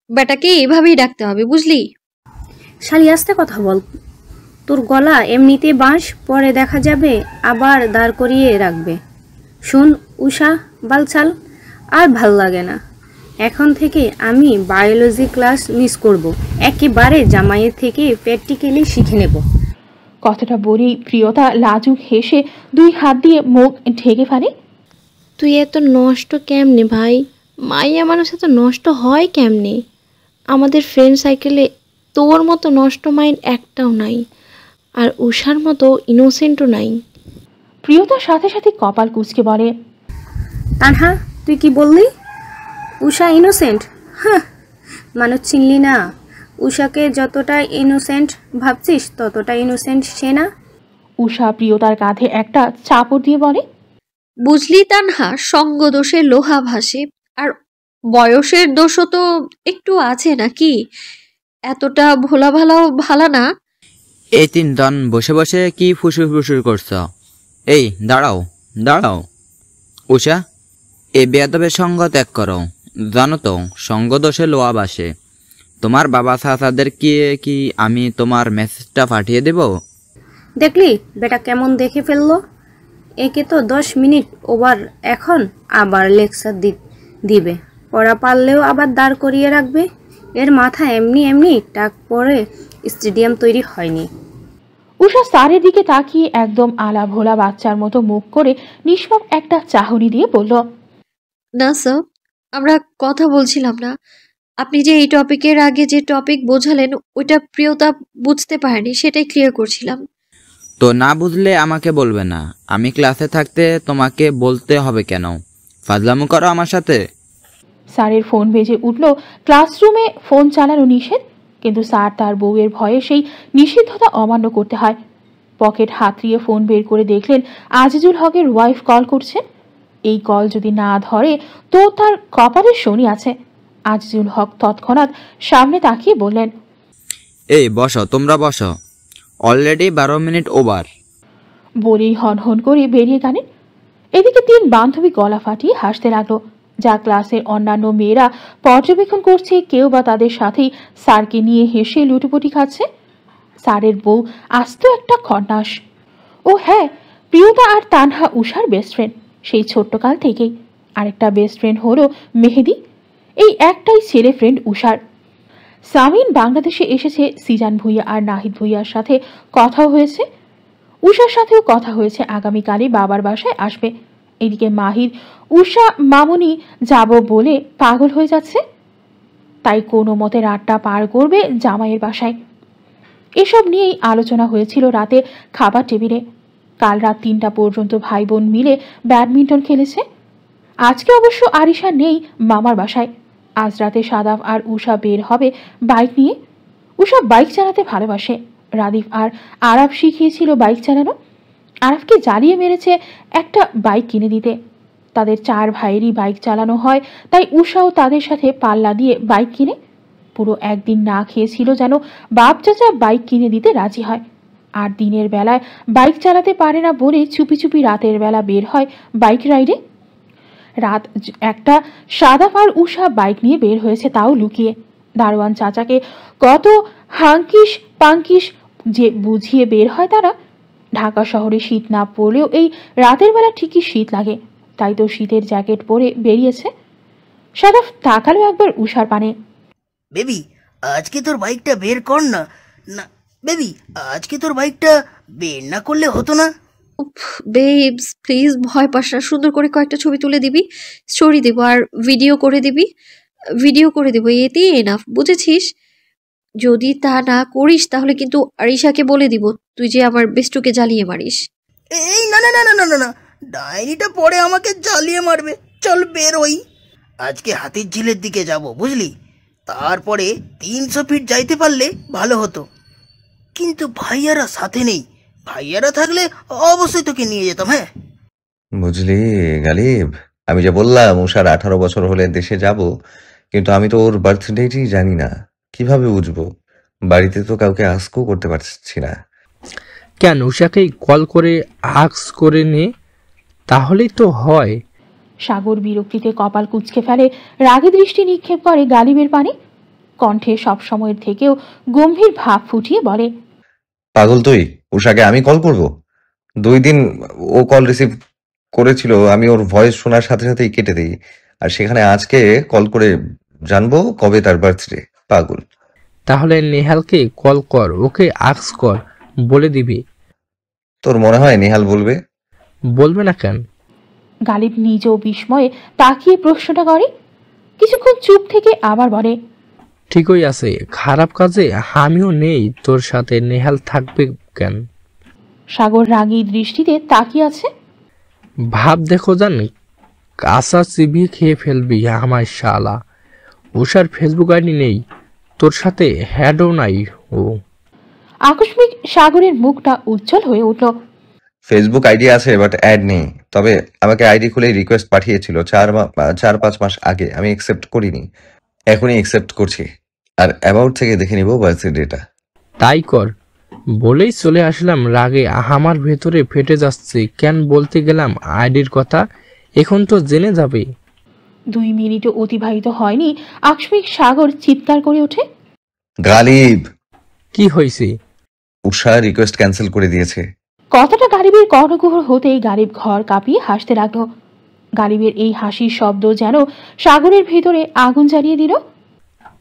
S10: বেটাকে এভাবেই ডাকতে হবে, বুঝলি?
S17: শালি আস্তে কথা বল, তোর গলা এমনিতে বাঁশ, পরে দেখা যাবে আবার দাঁড় করিয়ে রাখবে। শোন উষা বালছাল, আর ভাল লাগে না। এখন থেকে আমি বায়োলজি ক্লাস মিস করব, একেবারে জামাইয়ের থেকে প্র্যাকটিক্যালি শিখে নেব।
S1: কথাটা বলেই প্রিয়তা লাজুক হেসে 2 হাত দিয়ে মুখ ঢেকে ফেলে।
S15: তুই এত নষ্ট কেমনে ভাই? মাইয়া মানুষ এত নষ্ট হয় কেমনে? আমাদের ফ্রেন্ড সাইকেলে তোর মতো নষ্ট মাইন্ড একটাও নাই, আর উষার মতো ইনোসেন্টও নাই।
S1: প্রিয়তার সাথে সাথে কপাল কুঁচকে বলে,
S17: তানহা তুই কি বললি? উষা ইনোসেন্ট? হ্যাঁ, মানুষ চিনলি না। উষাকে যতটা ইনোসেন্ট ভাবছিস ততটা ইনোসেন্ট সে না।
S1: উষা প্রিয়তার কাঁধে একটা চাপড় দিয়ে বলে,
S10: বুঝলি তানহা, সঙ্গ দোষে লোহা ভাসে, আর বয়সের দোষও তো একটু আছে নাকি? এতটা ভোলা ভালাও ভালা না।
S18: এই 3 জন বসে বসে কি ফুসুর ফুসুর করছো? এই দাঁড়াও দাঁড়াও, উষা, এ বেয়াদবের সঙ্গ ত্যাগ করো। জানো তো, সঙ্গ দোষে লোয়াব আসে। তোমার বাবা চাচাদের কি আমি তোমার মেসেজটা পাঠিয়ে দেব?
S17: দেখলি বেটা কেমন দেখে ফেললো। একে তো 10 মিনিট ওভার, এখন আবার লেকচার দিবে। পড়া পারলেও আবার দাঁড় করিয়ে রাখবে। এর মাথা এমনি টাক পরে স্টেডিয়াম তৈরি হয়নি।
S1: উষা স্যারের দিকে তাকিয়ে একদম আলা ভোলা বাচ্চার মতো মুখ করে নিষ্পাপ একটা চাহনি দিয়ে বলল,
S10: না স্যার, আমরা কথা বলছিলাম না। আপনি যে এই টপিকের আগে যে টপিক বোঝালেন ওইটা প্রিয়তা বুঝতে পারেনি, সেটাই ক্লিয়ার করছিলাম।
S18: তো না বুঝলে আমাকে বলবে না। আমি ক্লাসে থাকতে তোমাকে বলতে হবে কেন? ফাজলামো করো আমার সাথে?
S1: স্যারের ফোন বেজে উঠল। ক্লাসরুমে ফোন চালানো নিষেধ, কিন্তু স্যার তার বউয়ের ভয়ে সেই নিষিদ্ধতা অমান্য করতে হয়। পকেট হাতড়িয়ে ফোন বের করে দেখলেন আজিজুল হকের ওয়াইফ কল করছে। এই কল যদি না ধরে তো তার কপালে শনি আছে। আজিজুল হক তৎক্ষণাৎ সামনে তাকিয়ে বললেন,
S18: এই বসো, তোমরা বসো, অলরেডি 12 মিনিট ওভার।
S1: বলেই হন করে বেরিয়ে গেলেন। এদিকে 3 বান্ধবী গলা ফাটিয়ে হাসতে লাগলো। যা ক্লাসের অন্যান্য মেয়েরা পর্যবেক্ষণ করছে, কেউ বা তাদের সাথেই স্যারকে নিয়ে হেসে লুটোপুটি খাচ্ছে। স্যারের বউ আস্ত একটা খন্নাস। ও হ্যাঁ, প্রিয়তা আর তানহা উষার বেস্ট ফ্রেন্ড, সেই ছোট্টকাল থেকেই। আরেকটা বেস্ট ফ্রেন্ড হলো মেহেদি। এই একটাই ছেলে ফ্রেন্ড উষার। সামিন বাংলাদেশে এসেছে। সিজান ভুইয়া আর নাহিদ ভুইয়ার সাথে কথাও হয়েছে। উষার সাথেও কথা হয়েছে, আগামীকালই বাবার বাসায় আসবে। এদিকে মাহির উষা মামুনি যাব বলে পাগল হয়ে যাচ্ছে, তাই কোনো মতে রাতটা পার করবে জামাইয়ের বাসায়। এসব নিয়েই আলোচনা হয়েছিল রাতে খাবার টেবিলে। কাল রাত 3টা পর্যন্ত ভাই বোন মিলে ব্যাডমিন্টন খেলেছে। আজকে অবশ্য আরিশা নেই মামার বাসায়। আজ রাতে সাদাফ আর উষা বের হবে বাইক নিয়ে। উষা বাইক চালাতে ভালোবাসে। রাদিফ আর আরাফ শিখিয়েছিল বাইক চালানো। আরাফকে জ্বালিয়ে মেরেছে একটা বাইক কিনে দিতে। তাদের 4 ভাইয়েরই বাইক চালানো হয়, তাই উষাও তাদের সাথে পাল্লা দিয়ে বাইক কিনে। পুরো একদিন না খেয়েছিল যেন বাপ চাচা বাইক কিনে দিতে রাজি হয়। আর দিনের বেলায় বাইক চালাতে পারে না বলে চুপি চুপি রাতের বেলা বের হয় বাইক রাইডে। রাত 1টা সাদাফ আর উষা বাইক নিয়ে বের হয়েছে, তাও লুকিয়ে। দারোয়ান চাচাকে কত হাঙ্কিস পাঙ্কিস যে বুঝিয়ে বের হয় তারা। ঢাকা শহরে শীত না পড়লেও এই রাতের বেলা ঠিকই শীত লাগে, তাই তো শীতের জ্যাকেট পরে বেরিয়েছে। সাদাফ তাকালো একবার উষার পানে।
S3: বেবি, আজকে তোর বাইকটা বের কর না। না বেবি, আজকে তোর বাইকটা বের না করলে হতো না?
S10: বেবস প্লিজ, ভয় পাস না। সুন্দর করে কয়েকটা ছবি তুলে দিবি, স্টোরি দেবো আর ভিডিও করে দেবো, এতেই এনাফ, বুঝেছিস? যদি তা না করিস তাহলে কিন্তু আরিশাকে বলে দিব তুই যে আমার বেস্টুকে জ্বালিয়ে মারিস।
S3: এই না না না না না না না, ডাইনিটা পরে আমাকে জ্বালিয়ে মারবে। চল বের হই। আজকে হাতির ঝিলের দিকে যাব, বুঝলি? তারপরে 300 ফিট যাইতে পারলে ভালো হতো, কিন্তু ভাইয়ারা সাথে নেই। ভাইয়ারা থাকলে অবশ্যই তোকে নিয়ে যেতাম। হ্যাঁ
S5: বুঝলি গালিব, আমি যে বললাম উষার 18 বছর হলে দেশে যাব, কিন্তু আমি তো ওর বার্থডেটি জানি না, কিভাবে বুঝবো? বাড়িতে তো কাউকে আস্কও করতে পারছি না।
S12: কেন, উষাকেই কল করে আক্স করে নে, তাহলেই তো হয়।
S1: সাগর বিরক্তিতে কপাল কুঁচকে ফেলে, রাগে দৃষ্টি নিক্ষেপ করে গালিবের পানে। কণ্ঠে সব সময়ের থেকেও গম্ভীর ভাব ফুটিয়ে বলে,
S5: পাগল তুই? উষাকে আমি কল করব? 2 দিন ও কল রিসিভ করেছিল, আমি ওর ভয়েস শোনার সাথে সাথেই কেটে দিই, আর সেখানে আজকে কল করে জানবো কবে তার বার্থডে? পাগল।
S12: তাহলে নেহালকে কল কর, ওকে আক্স কর, বলে দিবি।
S5: তোর মনে হয় নেহাল বলবে?
S12: বলবে না কেন?
S1: গালিব নিজেও বিস্ময়ে তাকিয়ে প্রশ্নটা করে। কিছুক্ষণ চুপ থেকে আবার বলে,
S12: ঠিকই আছে, খারাপ কাজে আমিও নেই তোর সাথে, নেহাল থাকবে কেন?
S1: সাগর রাগী দৃষ্টিতে তাকিয়ে আছে।
S12: ভাব দেখো জান, কাঁচা চিবিয়ে খেয়ে ফেলবি আমার শালা। উষার ফেসবুক আইডি নেই, তোর সাথে হ্যাডও নাই ও।
S1: আকস্মিক সাগরের মুখটা উজ্জ্বল হয়ে উঠল।
S5: ফেসবুক আইডি আছে বাট অ্যাড নেই, তবে আমাকে আইডি খুলে রিকোয়েস্ট পাঠিয়েছিল 4-5 মাস আগে, আমি অ্যাকসেপ্ট করিনি, এখনই অ্যাকসেপ্ট করছি। আর অ্যাবাউট থেকে দেখে নিব বার্থডেটা।
S12: তাই কর, বলেই চলে আসলাম। রাগে আমার ভেতরে ফেটে যাচ্ছে, কেন বলতে গেলাম আইডির কথা, এখন তো জেনে যাবে।
S1: 2 মিনিটও অতিবাহিত হয়নি আকস্মিক সাগর চিৎকার করে ওঠে,
S5: গালিব!
S12: কি হয়েছে?
S5: উষা রিকোয়েস্ট ক্যান্সেল করে দিয়েছে।
S1: কথাটা গালিবের কর্ণকুহর হতেই গালিব ঘর কাঁপিয়ে হাসতে লাগলো। গালিবের এই হাসির শব্দ যেন সাগরের ভেতরে আগুন জ্বালিয়ে দিল।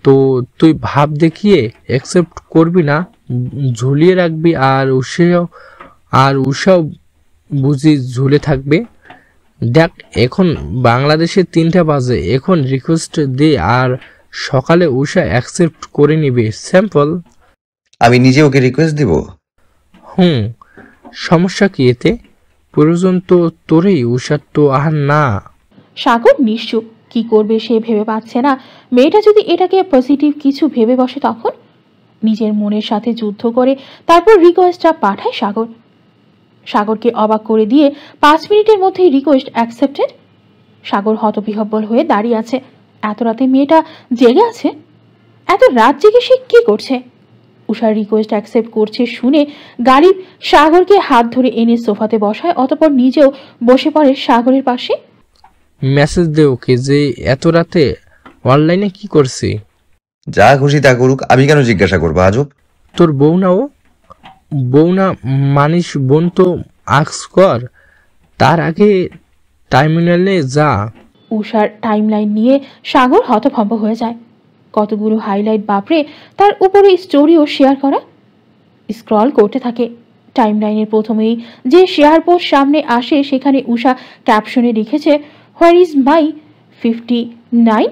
S12: তো তুই ভাব দেখিয়ে অ্যাকসেপ্ট করবি না, ঝুলিয়ে রাখবি, আর উষাও বুঝি ঝুলে থাকবে। দেখ এখন বাংলাদেশে 3টা বাজে, এখন রিকোয়েস্ট দে আর সকালে উষা অ্যাকসেপ্ট করে নিবে। স্যাম্পল।
S5: আমি নিজে ওকে রিকোয়েস্ট দিব?
S12: সমস্যা কি এতে? প্রয়োজন তো তোরই, উষার তো আর না।
S1: সাগর নিশ্চুপ, কি করবে সে ভেবে পাচ্ছে না। মেয়েটা যদি এটাকে পজিটিভ কিছু ভেবে বসে তখন নিজের মনের সাথে যুদ্ধ করে তারপর রিকোয়েস্টটা পাঠায় সাগর। সাগরকে অবাক করে দিয়ে 5 মিনিটের মধ্যেই রিকোয়েস্ট অ্যাকসেপ্টেড। সাগর হতবিহ্বল হয়ে দাঁড়িয়ে আছে। এত রাতে মেয়েটা জেগে আছে? এত রাত জেগে সে কি করছে? উষার রিকোয়েস্ট অ্যাকসেপ্ট করছে শুনে গালিব সাগরকে হাত ধরে এনে সোফাতে বসায়, অতঃপর নিজেও বসে পড়ে সাগরের পাশে।
S12: মেসেজ দে ওকে যে এত রাতে অনলাইনে কি করছে।
S5: যা খুশি তা করুক, আমি কেন জিজ্ঞাসা করবো? আজব।
S12: তোর বউ না মানিস বোন, তো আক্স কর, তার আগে টাইমিনালে যা।
S1: উষার টাইমলাইন নিয়ে সাগর হতভম্ব হয়ে যায়। কতগুলো হাইলাইট, বাপরে! তার উপরে স্টোরিও শেয়ার করা। স্ক্রল করতে থাকে। টাইমলাইনের প্রথমেই যে শেয়ার পোস্ট সামনে আসে সেখানে উষা ক্যাপশনে লিখেছে, হোয়ার ইজ মাই 59